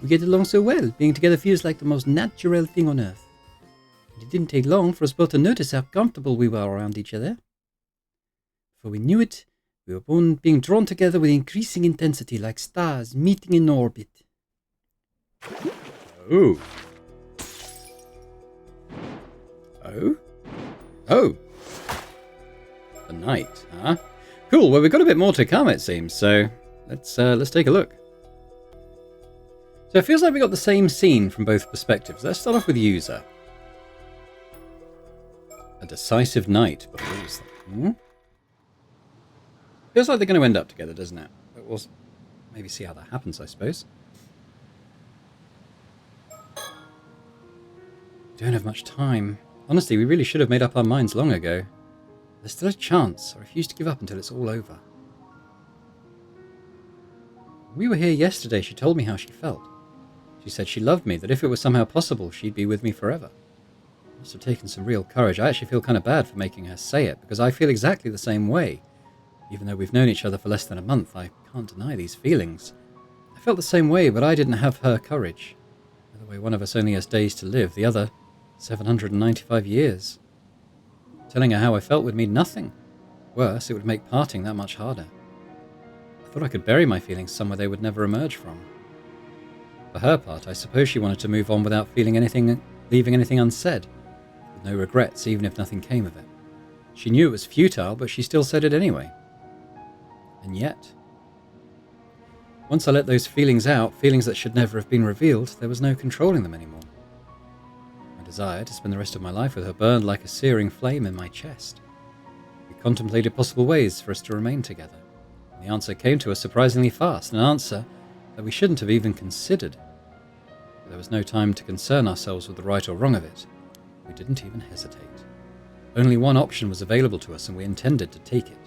We get along so well, being together feels like the most natural thing on earth. And it didn't take long for us both to notice how comfortable we were around each other. Before we knew it, we were both being drawn together with increasing intensity like stars meeting in orbit. Oh. Oh? Oh. The night, huh? Cool, well we've got a bit more to come it seems, so let's take a look. So it feels like we got the same scene from both perspectives. Let's start off with User. A decisive night befalls them. Feels like they're going to end up together, doesn't it? But we'll maybe see how that happens, I suppose. Don't have much time. Honestly, we really should have made up our minds long ago. There's still a chance. I refuse to give up until it's all over. When we were here yesterday, she told me how she felt. She said she loved me, that if it was somehow possible, she'd be with me forever. It must have taken some real courage. I actually feel kind of bad for making her say it, because I feel exactly the same way. Even though we've known each other for less than a month, I can't deny these feelings. I felt the same way, but I didn't have her courage. By the way, one of us only has days to live, the other 795 years. Telling her how I felt would mean nothing. Worse, it would make parting that much harder. I thought I could bury my feelings somewhere they would never emerge from. For her part, I suppose she wanted to move on without leaving anything unsaid, with no regrets, even if nothing came of it. She knew it was futile, but she still said it anyway. And yet, once I let those feelings out, feelings that should never have been revealed, there was no controlling them anymore. My desire to spend the rest of my life with her burned like a searing flame in my chest. We contemplated possible ways for us to remain together. And the answer came to us surprisingly fast, an answer that we shouldn't have even considered. But there was no time to concern ourselves with the right or wrong of it. We didn't even hesitate. Only one option was available to us, and we intended to take it.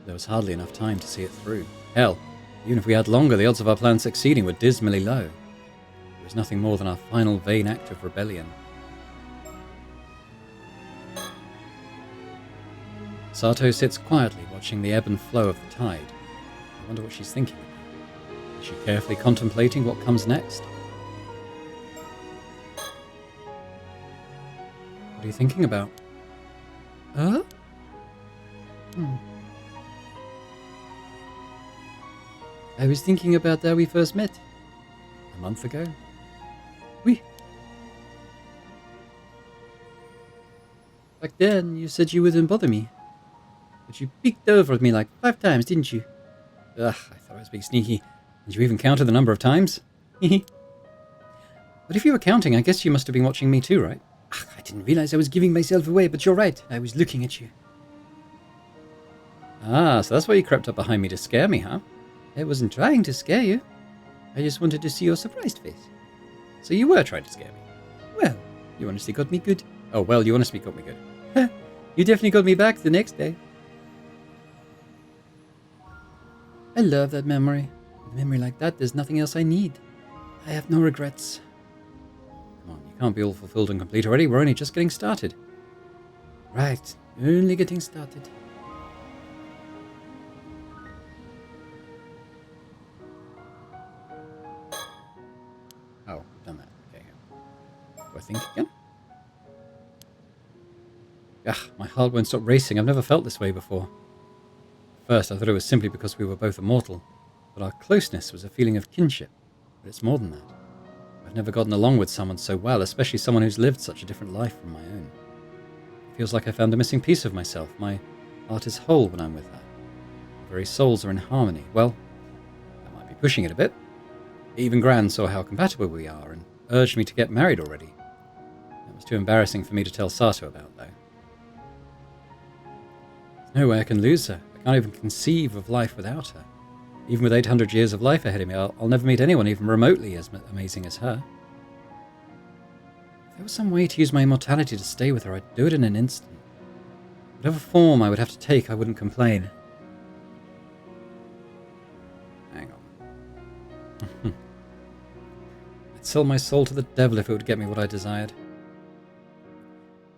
There was hardly enough time to see it through. Hell, even if we had longer, the odds of our plan succeeding were dismally low. It was nothing more than our final vain act of rebellion. Sato sits quietly watching the ebb and flow of the tide. I wonder what she's thinking about. Is she carefully contemplating what comes next? What are you thinking about? Huh? I was thinking about how we first met. A month ago? Oui. Back then, you said you wouldn't bother me. But you peeked over at me like 5 times, didn't you? Ugh, I thought I was being sneaky. Did you even count the number of times? But if you were counting, I guess you must have been watching me too, right? Ugh, I didn't realize I was giving myself away, but you're right. I was looking at you. Ah, so that's why you crept up behind me to scare me, huh? I wasn't trying to scare you. I just wanted to see your surprised face. So you were trying to scare me? Well, you honestly got me good. Oh, well, you honestly got me good. You definitely got me back the next day. I love that memory. With a memory like that, there's nothing else I need. I have no regrets. Come on, you can't be all fulfilled and complete already. We're only just getting started. Right, only getting started. Oh, we've done that. Okay. Do I think again? Ugh, my heart won't stop racing. I've never felt this way before. At first, I thought it was simply because we were both immortal, but our closeness was a feeling of kinship. But it's more than that. I've never gotten along with someone so well, especially someone who's lived such a different life from my own. It feels like I found a missing piece of myself. My heart is whole when I'm with her. Our very souls are in harmony. Well, that might be pushing it a bit. Even Gran saw how compatible we are and urged me to get married already. That was too embarrassing for me to tell Sato about, though. There's no way I can lose her. I can't even conceive of life without her. Even with 800 years of life ahead of me, I'll never meet anyone even remotely as amazing as her. If there was some way to use my immortality to stay with her, I'd do it in an instant. Whatever form I would have to take, I wouldn't complain. Hang on. I'd sell my soul to the devil if it would get me what I desired.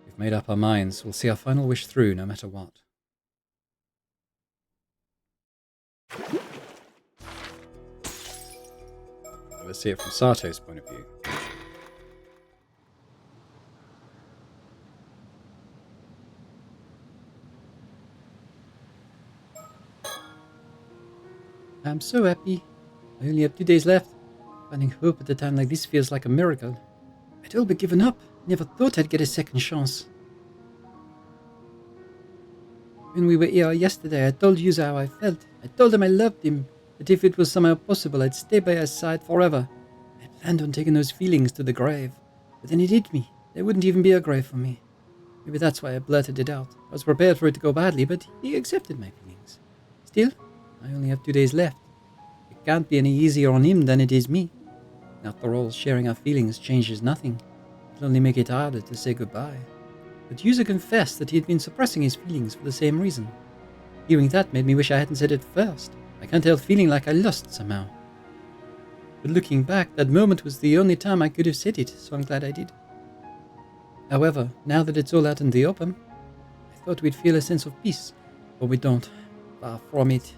We've made up our minds. We'll see our final wish through, no matter what. Let's see it from Sato's point of view. I'm so happy. I only have 2 days left. Finding hope at a time like this feels like a miracle. I'd all but given up. Never thought I'd get a second chance. When we were here yesterday, I told Yuza how I felt. I told him I loved him, that if it was somehow possible, I'd stay by his side forever. I planned on taking those feelings to the grave. But then it hit me. There wouldn't even be a grave for me. Maybe that's why I blurted it out. I was prepared for it to go badly, but he accepted my feelings. Still, I only have 2 days left. It can't be any easier on him than it is me. After all, sharing our feelings changes nothing. It'll only make it harder to say goodbye. But Yuza confessed that he had been suppressing his feelings for the same reason. Hearing that made me wish I hadn't said it first. I can't help feeling like I lost somehow. But looking back, that moment was the only time I could have said it, so I'm glad I did. However, now that it's all out in the open, I thought we'd feel a sense of peace, but we don't. Far from it.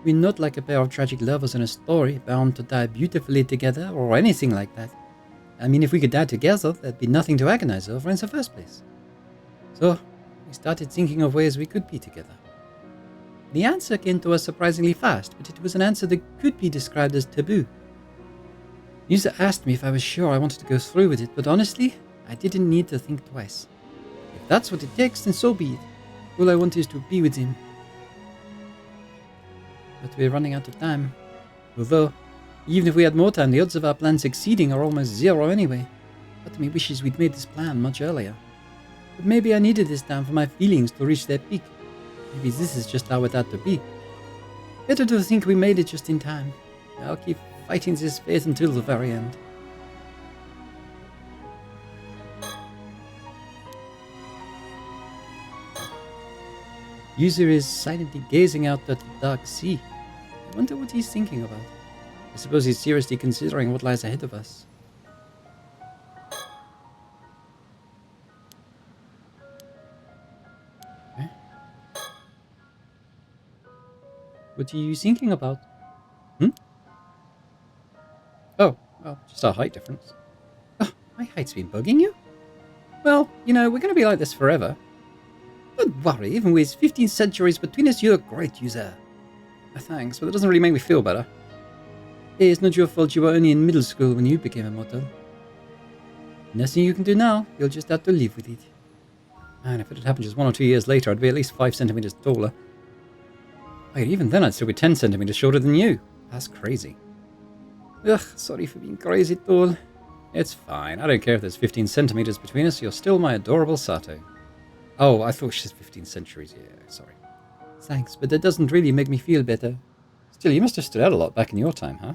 We're not like a pair of tragic lovers in a story, bound to die beautifully together, or anything like that. I mean, if we could die together, there'd be nothing to agonize over in the first place. So, we started thinking of ways we could be together. The answer came to us surprisingly fast, but it was an answer that could be described as taboo. Yuza asked me if I was sure I wanted to go through with it, but honestly, I didn't need to think twice. If that's what it takes, then so be it. All I want is to be with him. But we're running out of time. Although, even if we had more time, the odds of our plan succeeding are almost zero anyway. Part of me wishes we'd made this plan much earlier. But maybe I needed this time for my feelings to reach their peak. Maybe this is just how it had to be. Better to think we made it just in time. I'll keep fighting this fate until the very end. User is silently gazing out at the dark sea. I wonder what he's thinking about. I suppose he's seriously considering what lies ahead of us. Okay. What are you thinking about? Oh, well, just our height difference. Oh, my height's been bugging you? Well, you know, we're going to be like this forever. Don't worry, even with 15 centuries between us, you're a great user. Thanks, but that doesn't really make me feel better. Hey, it's not your fault you were only in middle school when you became immortal. Nothing you can do now, you'll just have to live with it. Man, if it had happened just 1 or 2 years later, I'd be at least 5 centimeters taller. Wait, even then I'd still be 10 centimeters shorter than you. That's crazy. Ugh, sorry for being crazy tall. It's fine, I don't care if there's 15 centimeters between us, you're still my adorable Sato. Oh, I thought she said 15 centuries, yeah, sorry. Thanks, but that doesn't really make me feel better. Still, you must have stood out a lot back in your time, huh?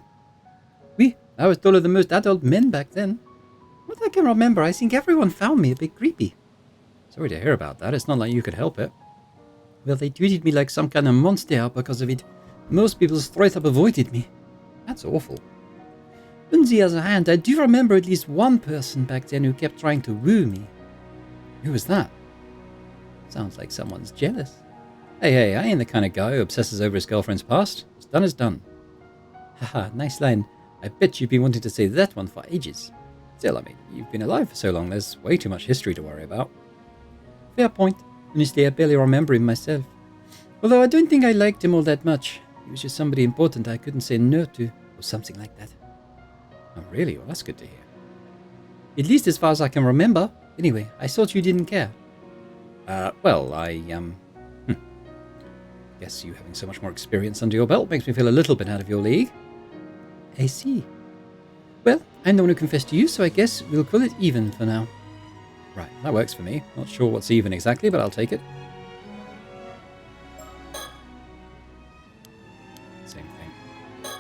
Oui, I was taller than most adult men back then. What I can remember, I think everyone found me a bit creepy. Sorry to hear about that, it's not like you could help it. Well, they treated me like some kind of monster because of it. Most people straight up avoided me. That's awful. On the other hand, I do remember at least one person back then who kept trying to woo me. Who was that? Sounds like someone's jealous. Hey, I ain't the kind of guy who obsesses over his girlfriend's past. What's done is done. Haha, nice line. I bet you've been wanting to say that one for ages. Still, I mean, you've been alive for so long, there's way too much history to worry about. Fair point. Honestly, I barely remember him myself. Although I don't think I liked him all that much. He was just somebody important I couldn't say no to, or something like that. Oh, really? Well, that's good to hear. At least as far as I can remember. Anyway, I thought you didn't care. Well, guess you having so much more experience under your belt makes me feel a little bit out of your league. I see. Well, I'm the one who confessed to you, so I guess we'll call it even for now. Right, that works for me. Not sure what's even exactly, but I'll take it. Same thing.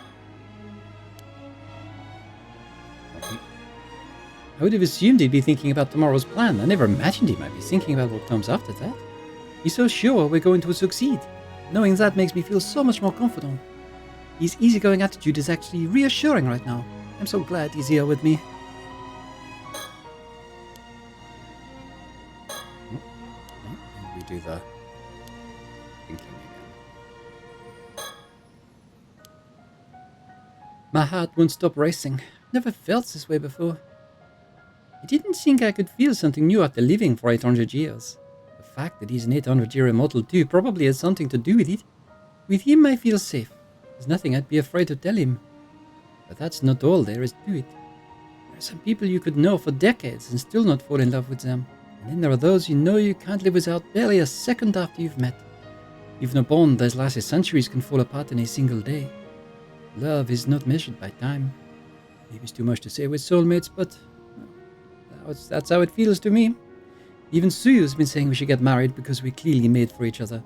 Okay. I would have assumed he'd be thinking about tomorrow's plan. I never imagined he might be thinking about what comes after that. He's so sure we're going to succeed. Knowing that makes me feel so much more confident. His easygoing attitude is actually reassuring right now. I'm so glad he's here with me. We do the thinking again. My heart won't stop racing. Never felt this way before. I didn't think I could feel something new after living for 800 years. The fact that he's an 800-year immortal too probably has something to do with it. With him I feel safe. There's nothing I'd be afraid to tell him. But that's not all there is to it. There are some people you could know for decades and still not fall in love with them. And then there are those you know you can't live without barely a second after you've met. Even a bond that lasted centuries can fall apart in a single day. Love is not measured by time. Maybe it's too much to say with soulmates, but well, that's how it feels to me. Even Suyu's been saying we should get married because we're clearly made for each other.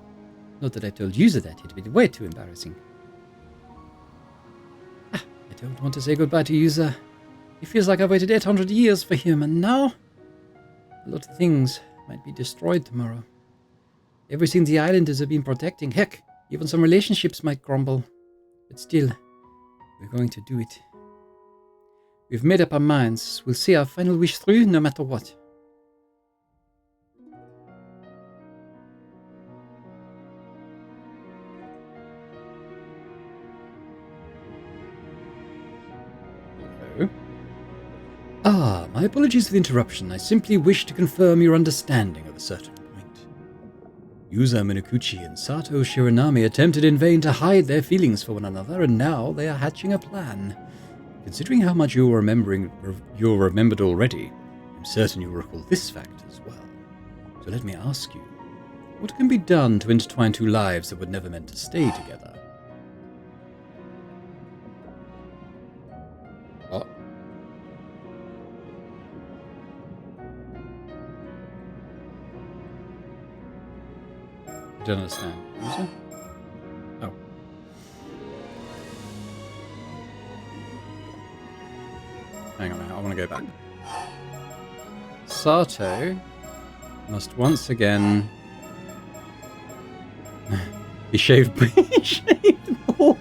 Not that I told Yuza that, it'd be way too embarrassing. I don't want to say goodbye to Yuza. It feels like I've waited 800 years for him, and now a lot of things might be destroyed tomorrow. Everything the islanders have been protecting, heck, even some relationships might crumble. But still, we're going to do it. We've made up our minds. We'll see our final wish through no matter what. Hello? Ah, my apologies for the interruption. I simply wish to confirm your understanding of a certain point. Yuza Minakuchi and Sato Shiranami attempted in vain to hide their feelings for one another, and now they are hatching a plan. Considering how much you're remembered already, I'm certain you'll recall this fact as well. So let me ask you, what can be done to intertwine two lives that were never meant to stay together? What? I don't understand. Yuza? Oh. Hang on, I want to go back. Sato must once again be shaved bald.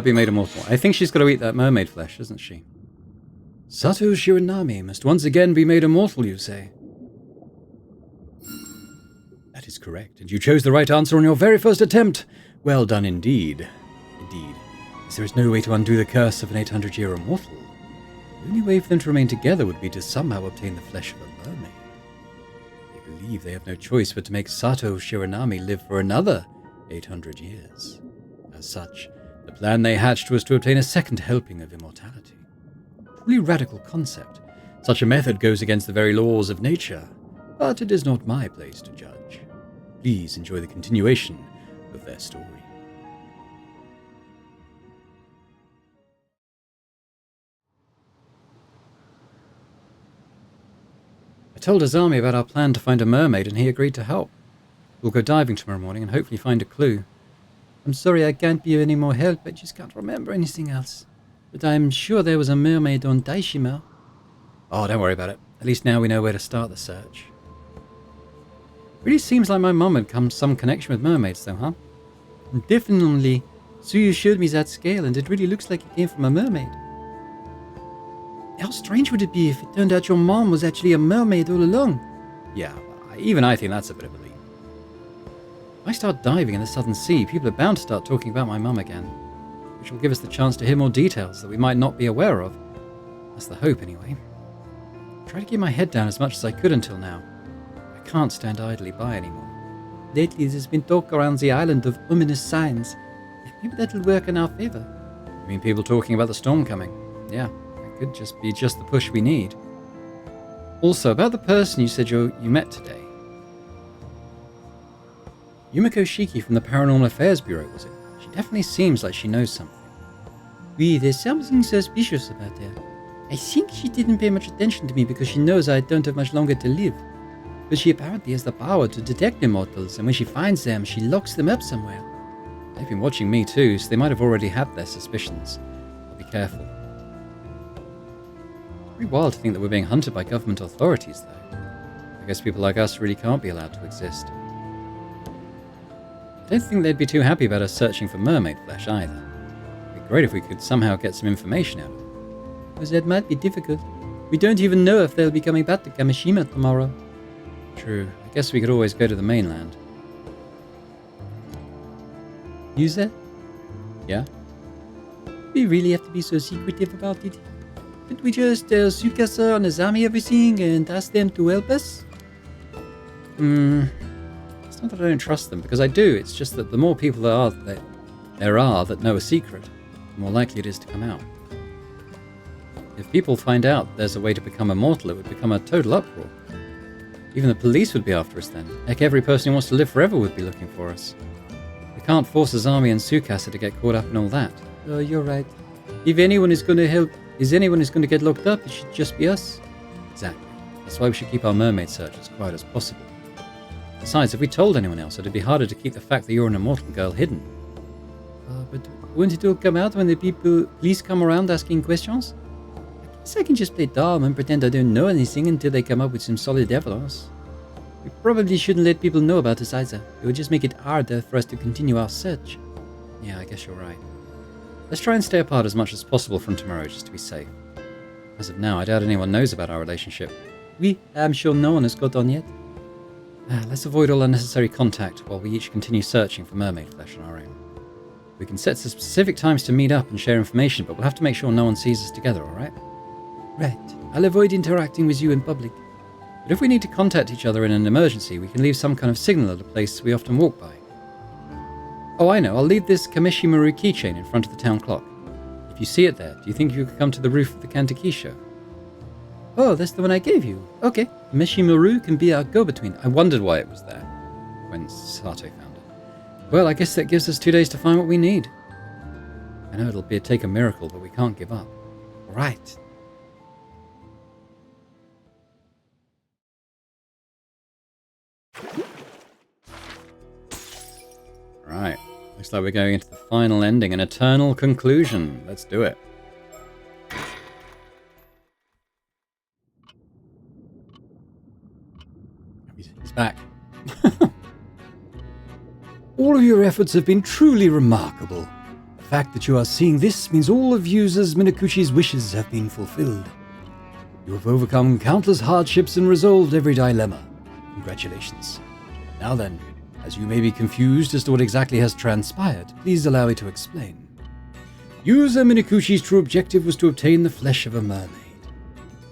Be made immortal. I think she's got to eat that mermaid flesh, isn't she? Sato Shiranami must once again be made immortal, you say? That is correct, and you chose the right answer on your very first attempt. Well done indeed. Indeed, as there is no way to undo the curse of an 800-year immortal. The only way for them to remain together would be to somehow obtain the flesh of a mermaid. They believe they have no choice but to make Sato Shiranami live for another 800 years. As such, the plan they hatched was to obtain a second helping of immortality. A truly radical concept. Such a method goes against the very laws of nature, but it is not my place to judge. Please enjoy the continuation of their story. I told Azami about our plan to find a mermaid, and he agreed to help. We'll go diving tomorrow morning and hopefully find a clue. I'm sorry I can't be of any more help, I just can't remember anything else. But I'm sure there was a mermaid on Daishima. Oh, don't worry about it. At least now we know where to start the search. Really seems like my mum had some connection with mermaids though, huh? Definitely. Suyu showed me that scale and it really looks like it came from a mermaid. How strange would it be if it turned out your mom was actually a mermaid all along? Yeah, even I think that's a bit of a leap. If I start diving in the Southern Sea, people are bound to start talking about my mum again, which will give us the chance to hear more details that we might not be aware of. That's the hope, anyway. I tried to keep my head down as much as I could until now. I can't stand idly by anymore. Lately, there's been talk around the island of ominous signs. Maybe that'll work in our favor. You mean people talking about the storm coming? Yeah. Could just be the push we need. Also, about the person you said you met today. Yumiko Shiki from the Paranormal Affairs Bureau, was it? She definitely seems like she knows something. Oui, there's something suspicious about her. I think she didn't pay much attention to me because she knows I don't have much longer to live. But she apparently has the power to detect immortals, and when she finds them, she locks them up somewhere. They've been watching me too, so they might have already had their suspicions. I'll be careful. Pretty wild to think that we're being hunted by government authorities, though. I guess people like us really can't be allowed to exist. I don't think they'd be too happy about us searching for mermaid flesh, either. It'd be great if we could somehow get some information out of it. Because that might be difficult. We don't even know if they'll be coming back to Kamishima tomorrow. True. I guess we could always go to the mainland. Yuza? Yeah? We really have to be so secretive about it? Could we just tell Tsukasa and Azami everything and ask them to help us? It's not that I don't trust them, because I do. It's just that the more people there are that know a secret, the more likely it is to come out. If people find out there's a way to become immortal, it would become a total uproar. Even the police would be after us then. Heck, every person who wants to live forever would be looking for us. We can't force Azami and Tsukasa to get caught up in all that. Oh, you're right. If anyone is going to get locked up, it should just be us. Exactly. That's why we should keep our mermaid search as quiet as possible. Besides, if we told anyone else, it'd be harder to keep the fact that you're an immortal girl hidden. But wouldn't it all come out when the police come around asking questions? guess I can just play dumb and pretend I don't know anything until they come up with some solid evidence. We probably shouldn't let people know about us either. It would just make it harder for us to continue our search. Yeah, I guess you're right. Let's try and stay apart as much as possible from tomorrow, just to be safe. As of now, I doubt anyone knows about our relationship. I'm sure no one has got on yet. Let's avoid all unnecessary contact while we each continue searching for mermaid flesh on our own. We can set some specific times to meet up and share information, but we'll have to make sure no one sees us together, alright? Right. I'll avoid interacting with you in public. But if we need to contact each other in an emergency, we can leave some kind of signal at a place we often walk by. Oh, I know, I'll leave this Kameshimaru keychain in front of the town clock. If you see it there, do you think you could come to the roof of the Kantakisho? Oh, that's the one I gave you. Okay. Kameshimaru can be our go-between. I wondered why it was there when Sato found it. Well, I guess that gives us 2 days to find what we need. I know it'll take a miracle, but we can't give up. Right. Right. Looks like we're going into the final ending, an eternal conclusion. Let's do it. He's back. All of your efforts have been truly remarkable. The fact that you are seeing this means all of users Minakuchi's wishes have been fulfilled. You have overcome countless hardships and resolved every dilemma. Congratulations. Now then, as you may be confused as to what exactly has transpired, please allow me to explain. User Minakuchi's true objective was to obtain the flesh of a mermaid.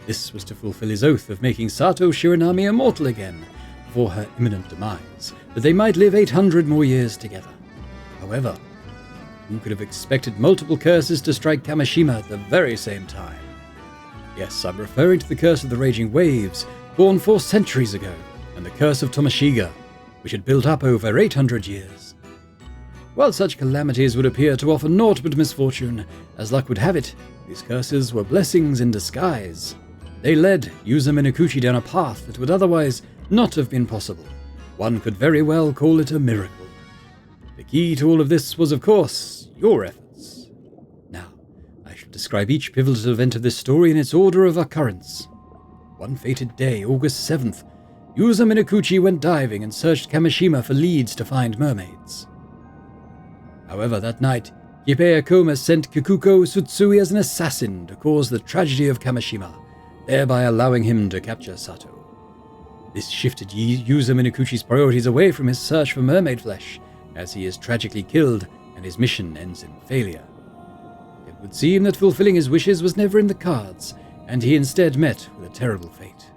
This was to fulfill his oath of making Sato Shiranami immortal again, before her imminent demise, that they might live 800 more years together. However, who could have expected multiple curses to strike Kamishima at the very same time? Yes, I'm referring to the curse of the raging waves, born 4 centuries ago, and the curse of Tomashiga, which had built up over 800 years. While such calamities would appear to offer naught but misfortune, as luck would have it, these curses were blessings in disguise. They led user Minakuchi down a path that would otherwise not have been possible. One could very well call it a miracle. The key to all of this was, of course, your efforts. Now, I shall describe each pivotal event of this story in its order of occurrence. One fated day, August 7th, user Minakuchi went diving and searched Kamishima for leads to find mermaids. However, that night, Kippei Akoma sent Kikuko Tsutsui as an assassin to cause the tragedy of Kamishima, thereby allowing him to capture Sato. This shifted user Minakuchi's priorities away from his search for mermaid flesh, as he is tragically killed and his mission ends in failure. It would seem that fulfilling his wishes was never in the cards, and he instead met with a terrible fate.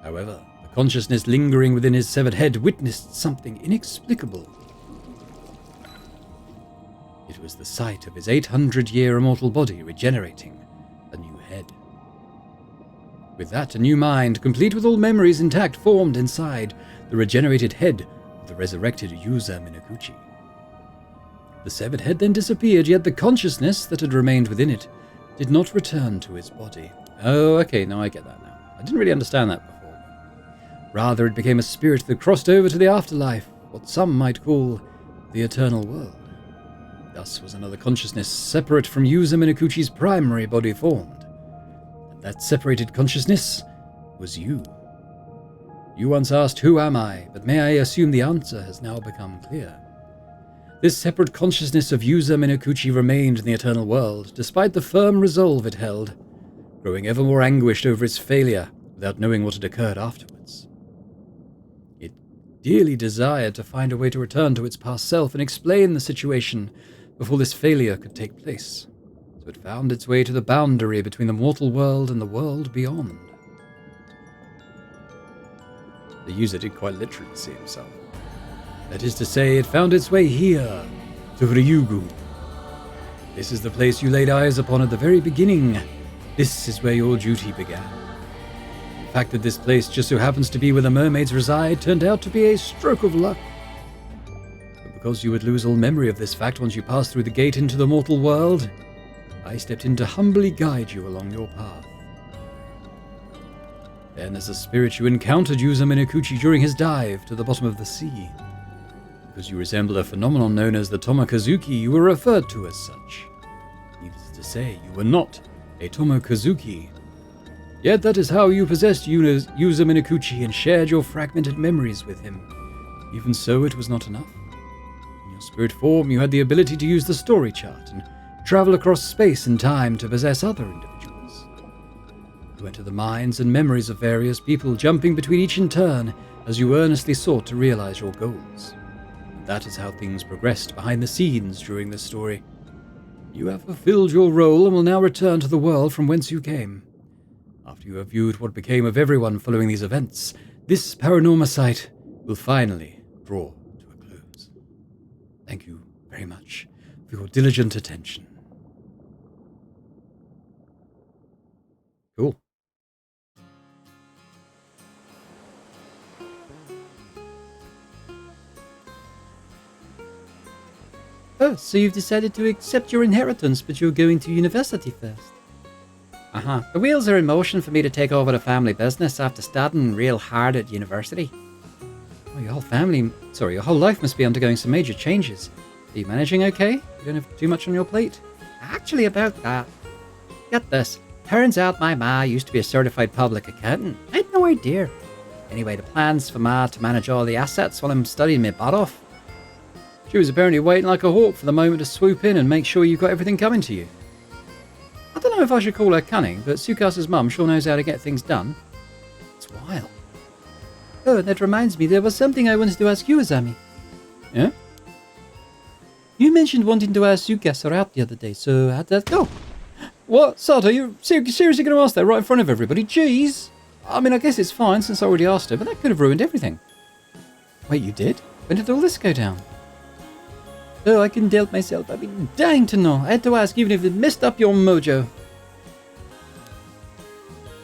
However, the consciousness lingering within his severed head witnessed something inexplicable. It was the sight of his 800-year immortal body regenerating a new head. With that, a new mind, complete with all memories intact, formed inside the regenerated head of the resurrected user Minakuchi. The severed head then disappeared, yet the consciousness that had remained within it did not return to his body. Oh, okay, now I get that now. I didn't really understand that before. Rather, it became a spirit that crossed over to the afterlife, what some might call the eternal world. Thus was another consciousness separate from user Minakuchi's primary body formed. That separated consciousness was you. You once asked, "Who am I?" But may I assume the answer has now become clear. This separate consciousness of user Minakuchi remained in the eternal world, despite the firm resolve it held, growing ever more anguished over its failure without knowing what had occurred afterwards. It dearly desired to find a way to return to its past self and explain the situation before this failure could take place. So it found its way to the boundary between the mortal world and the world beyond. The user did quite literally see himself. That is to say, it found its way here, to Ryugu. This is the place you laid eyes upon at the very beginning. This is where your duty began. The fact that this place just so happens to be where the mermaids reside turned out to be a stroke of luck. But because you would lose all memory of this fact once you passed through the gate into the mortal world, I stepped in to humbly guide you along your path. Then, as a spirit, you encountered user Minakuchi during his dive to the bottom of the sea. Because you resembled a phenomenon known as the Tomakazuki, you were referred to as such. Needless to say, you were not a Tomokazuki. Yet that is how you possessed Yuza Minakuchi and shared your fragmented memories with him. Even so, it was not enough. In your spirit form, you had the ability to use the story chart and travel across space and time to possess other individuals. You enter the minds and memories of various people, jumping between each in turn as you earnestly sought to realize your goals. And that is how things progressed behind the scenes during this story. You have fulfilled your role and will now return to the world from whence you came. After you have viewed what became of everyone following these events, this Paranormasight will finally draw to a close. Thank you very much for your diligent attention. Cool. Oh, so you've decided to accept your inheritance, but you're going to university first. Uh-huh. The wheels are in motion for me to take over the family business after studying real hard at university. Oh, your whole life must be undergoing some major changes. Are you managing okay? You don't have too much on your plate? Actually, about that. Get this. Turns out my ma used to be a certified public accountant. I had no idea. Anyway, the plans for ma to manage all the assets while I'm studying my butt off. She was apparently waiting like a hawk for the moment to swoop in and make sure you've got everything coming to you. I don't know if I should call her cunning, but Sukasa's mum sure knows how to get things done. It's wild. Oh, that reminds me, there was something I wanted to ask you, Azami. Yeah? You mentioned wanting to ask Tsukasa out the other day, so how'd that go? What? Sato, you're seriously going to ask that right in front of everybody? Jeez! I mean, I guess it's fine since I already asked her, but that could have ruined everything. Wait, you did? When did all this go down? Oh, I couldn't help myself. I've been dying to know. I had to ask even if it messed up your mojo.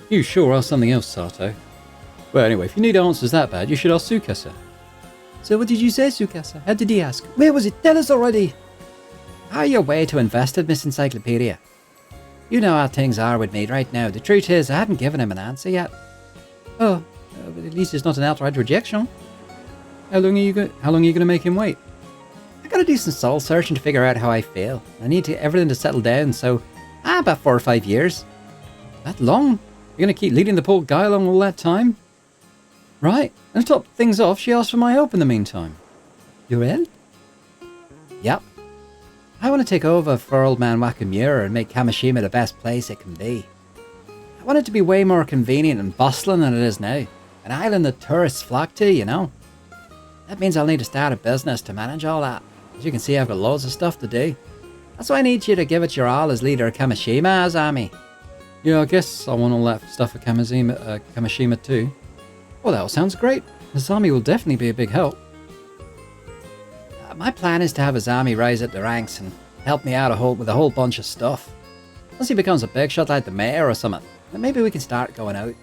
You sure are something else, Sato. Well, anyway, if you need answers that bad, you should ask Tsukasa. So what did you say, Tsukasa? How did he ask? Where was it? Tell us already! Are you way too invested, Miss Encyclopedia? You know how things are with me right now. The truth is, I haven't given him an answer yet. Oh, but at least it's not an outright rejection. How long are you going to make him wait? I gotta do some soul searching to figure out how I feel. I need everything to settle down, so about 4 or 5 years. That long? You're gonna keep leading the poor guy along all that time? Right, and to top things off, she asked for my help in the meantime. Your help? Yep. I want to take over for old man Wakamura and make Kamishima the best place it can be. I want it to be way more convenient and bustling than it is now. An island that tourists flock to, you know. That means I'll need to start a business to manage all that. As you can see, I've got loads of stuff to do. That's why I need you to give it your all as leader of Kamishima, Azami. Yeah, I guess I want all that stuff for Kamishima too. Well, that all sounds great. Azami will definitely be a big help. My plan is to have Azami rise up the ranks and help me out with a whole bunch of stuff. Once he becomes a big shot like the mayor or something, then maybe we can start going out.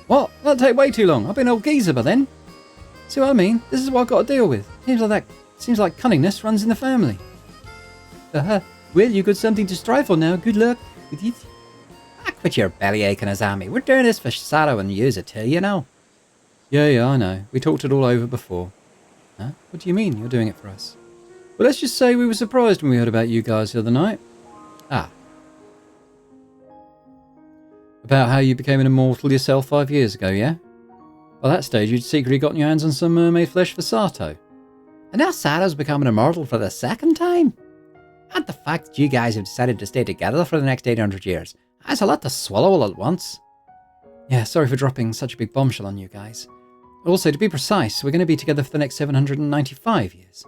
What? That'll take way too long. I'll be an old geezer by then. See what I mean? This is what I've got to deal with. Seems like cunningness runs in the family. Well, you got something to strive for now. Good luck with it. Quit your bellyache, Azami. We're doing this for Sato and Yuza too, you know. Yeah, I know. We talked it all over before. Huh? What do you mean you're doing it for us? Well, let's just say we were surprised when we heard about you guys the other night. Ah. About how you became an immortal yourself 5 years ago, yeah? By that stage, you'd secretly gotten your hands on some mermaid flesh for Sato. And now Sato's becoming immortal for the second time? And the fact that you guys have decided to stay together for the next 800 years. That's a lot to swallow all at once. Yeah, sorry for dropping such a big bombshell on you guys. Also, to be precise, we're going to be together for the next 795 years.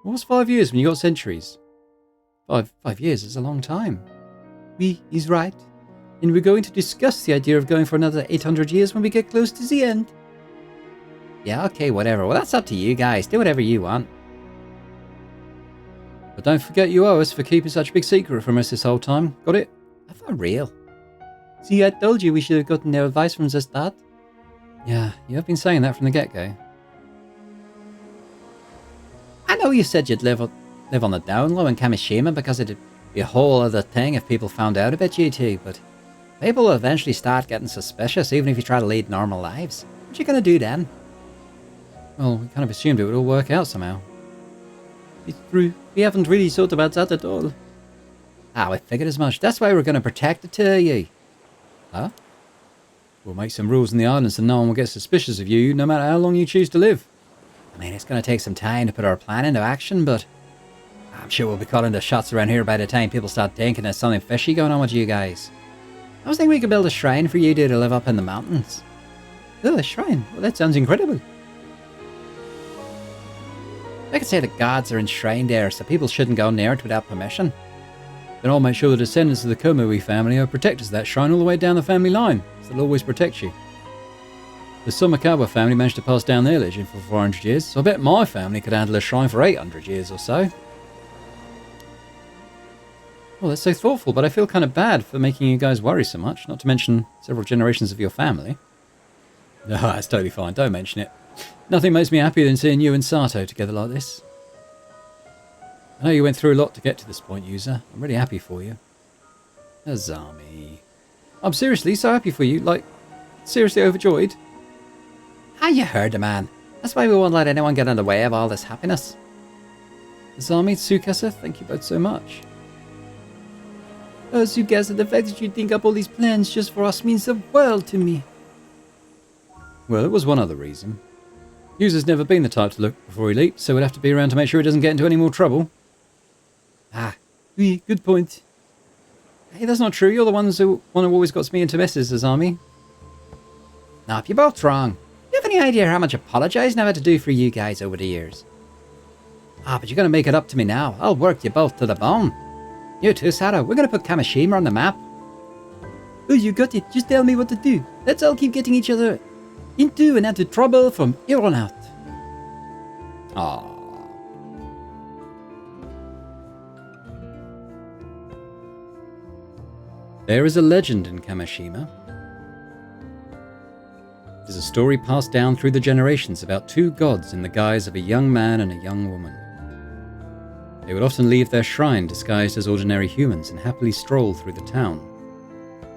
What's 5 years when you got centuries? 5 years is a long time. He's right. And we're going to discuss the idea of going for another 800 years when we get close to the end. Yeah, okay, whatever. Well, that's up to you guys. Do whatever you want. But don't forget you owe us for keeping such a big secret from us this whole time. Got it? For real. See, I told you we should have gotten their advice from the start. Yeah, you have been saying that from the get-go. I know you said you'd live on the down low in Kamishima because it'd be a whole other thing if people found out about you two, but people will eventually start getting suspicious even if you try to lead normal lives. What you gonna do then? Well, we kind of assumed it would all work out somehow. It's true. We haven't really thought about that at all. Ah, I figured as much. That's why we're going to protect it to you. Huh? We'll make some rules in the island so no one will get suspicious of you, no matter how long you choose to live. I mean, it's going to take some time to put our plan into action, but I'm sure we'll be calling the shots around here by the time people start thinking there's something fishy going on with you guys. I was thinking we could build a shrine for you two to live up in the mountains. Oh, a shrine? Well, that sounds incredible. I could say the gods are enshrined there, so people shouldn't go near it without permission. Then I'll make sure the descendants of the Komui family are protectors of that shrine all the way down the family line, so they'll always protect you. The Somakawa family managed to pass down their legend for 400 years, so I bet my family could handle a shrine for 800 years or so. Well, that's so thoughtful, but I feel kind of bad for making you guys worry so much, not to mention several generations of your family. No, that's totally fine, don't mention it. Nothing makes me happier than seeing you and Sato together like this. I know you went through a lot to get to this point, User. I'm really happy for you. Azami. I'm seriously so happy for you, like, seriously overjoyed. Ah, you heard the man. That's why we won't let anyone get in the way of all this happiness. Azami, Tsukasa, thank you both so much. Oh, Tsukasa, the fact that you think up all these plans just for us means the world to me. Well, it was one other reason. User's never been the type to look before he leaps, so we'd have to be around to make sure he doesn't get into any more trouble. Ah, oui, good point. Hey, that's not true. You're the one who always got me into messes, Azami. Nope, you're both wrong. You have any idea how much apologising I've had to do for you guys over the years? Ah, but you're going to make it up to me now. I'll work you both to the bone. You too, Sarah. We're going to put Kamishima on the map. Oh, you got it. Just tell me what to do. Let's all keep getting each other into and out of trouble from here on out. Aww. There is a legend in Kamishima. It is a story passed down through the generations about two gods in the guise of a young man and a young woman. They would often leave their shrine disguised as ordinary humans and happily stroll through the town.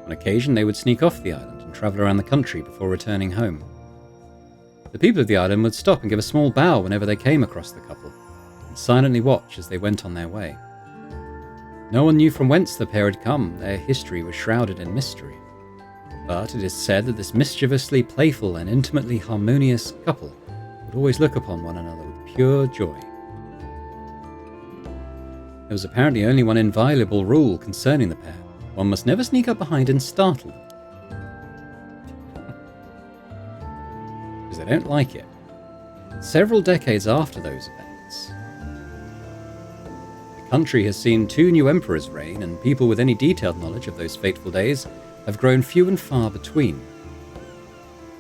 On occasion, they would sneak off the island and travel around the country before returning home. The people of the island would stop and give a small bow whenever they came across the couple, and silently watch as they went on their way. No one knew from whence the pair had come. Their history was shrouded in mystery. But it is said that this mischievously playful and intimately harmonious couple would always look upon one another with pure joy. There was apparently only one inviolable rule concerning the pair. One must never sneak up behind and startle them. Because they don't like it. Several decades after those events, the country has seen 2 new emperors reign, and people with any detailed knowledge of those fateful days have grown few and far between.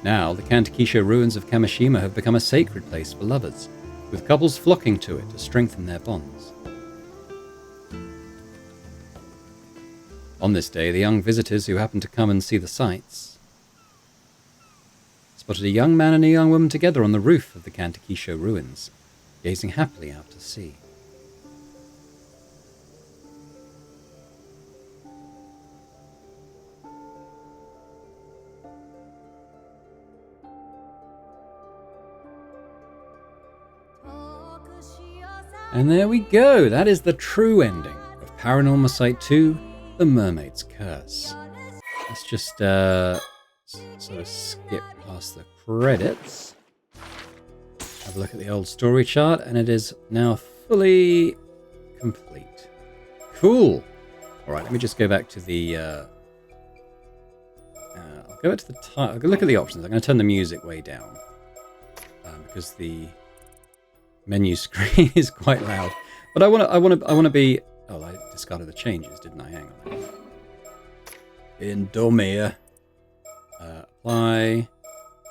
Now, the Kantakisho ruins of Kamishima have become a sacred place for lovers, with couples flocking to it to strengthen their bonds. On this day, the young visitors who happened to come and see the sights spotted a young man and a young woman together on the roof of the Kantakisho ruins, gazing happily out to sea. And there we go. That is the true ending of Paranormasight 2, The Mermaid's Curse. Let's just sort of skip past the credits. Have a look at the old story chart, and it is now fully complete. Cool. All right, let me just go back to the... I'll go back to the title. I'll go look at the options. I'm going to turn the music way down because the menu screen is quite loud. But I want to be... Oh, I discarded the changes, didn't I? Hang on. In Domea. Apply.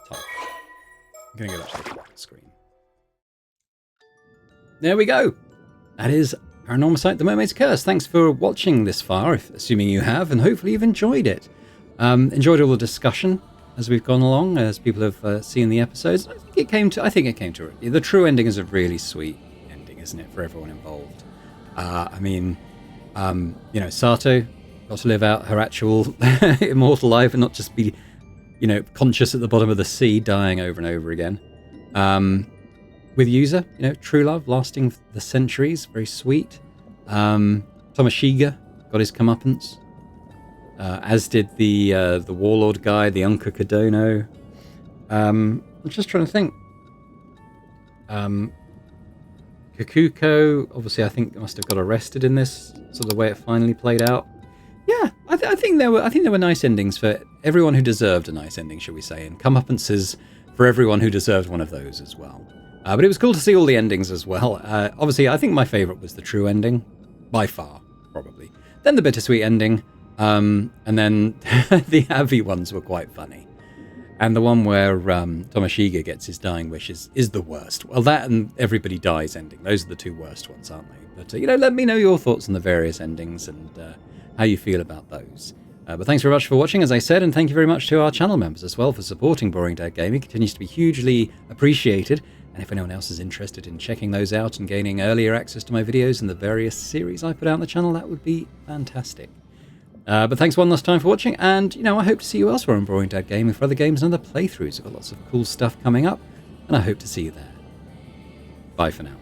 Type. I'm going to go back to the title screen. There we go. That is Paranormasight, The Mermaid's Curse. Thanks for watching this far, assuming you have, and hopefully you've enjoyed it. Enjoyed all the discussion as we've gone along, as people have seen the episodes. I think it came to the true ending is a really sweet ending, isn't it, for everyone involved? Sato got to live out her actual immortal life and not just be, conscious at the bottom of the sea, dying over and over again. With Yuza, true love lasting the centuries, very sweet. Tomashiga, got his comeuppance. As did the warlord guy, the Unca Cadono. I'm just trying to think. Kakuko, obviously, I think must have got arrested in this, sort of the way it finally played out. Yeah, I think there were nice endings for everyone who deserved a nice ending, shall we say, and comeuppances for everyone who deserved one of those as well. But it was cool to see all the endings as well. Obviously, I think my favourite was the true ending, by far, probably. Then the bittersweet ending, and then the Avi ones were quite funny. And the one where Tomashiga gets his dying wish is the worst. Well, that and Everybody Dies ending. Those are the two worst ones, aren't they? But, let me know your thoughts on the various endings and how you feel about those. But thanks very much for watching, as I said, and thank you very much to our channel members as well for supporting Boring Dad Gaming. It continues to be hugely appreciated. And if anyone else is interested in checking those out and gaining earlier access to my videos and the various series I put out on the channel, that would be fantastic. But thanks one last time for watching, and, I hope to see you elsewhere on Boring Dad Gaming for other games and other playthroughs. I've got lots of cool stuff coming up, and I hope to see you there. Bye for now.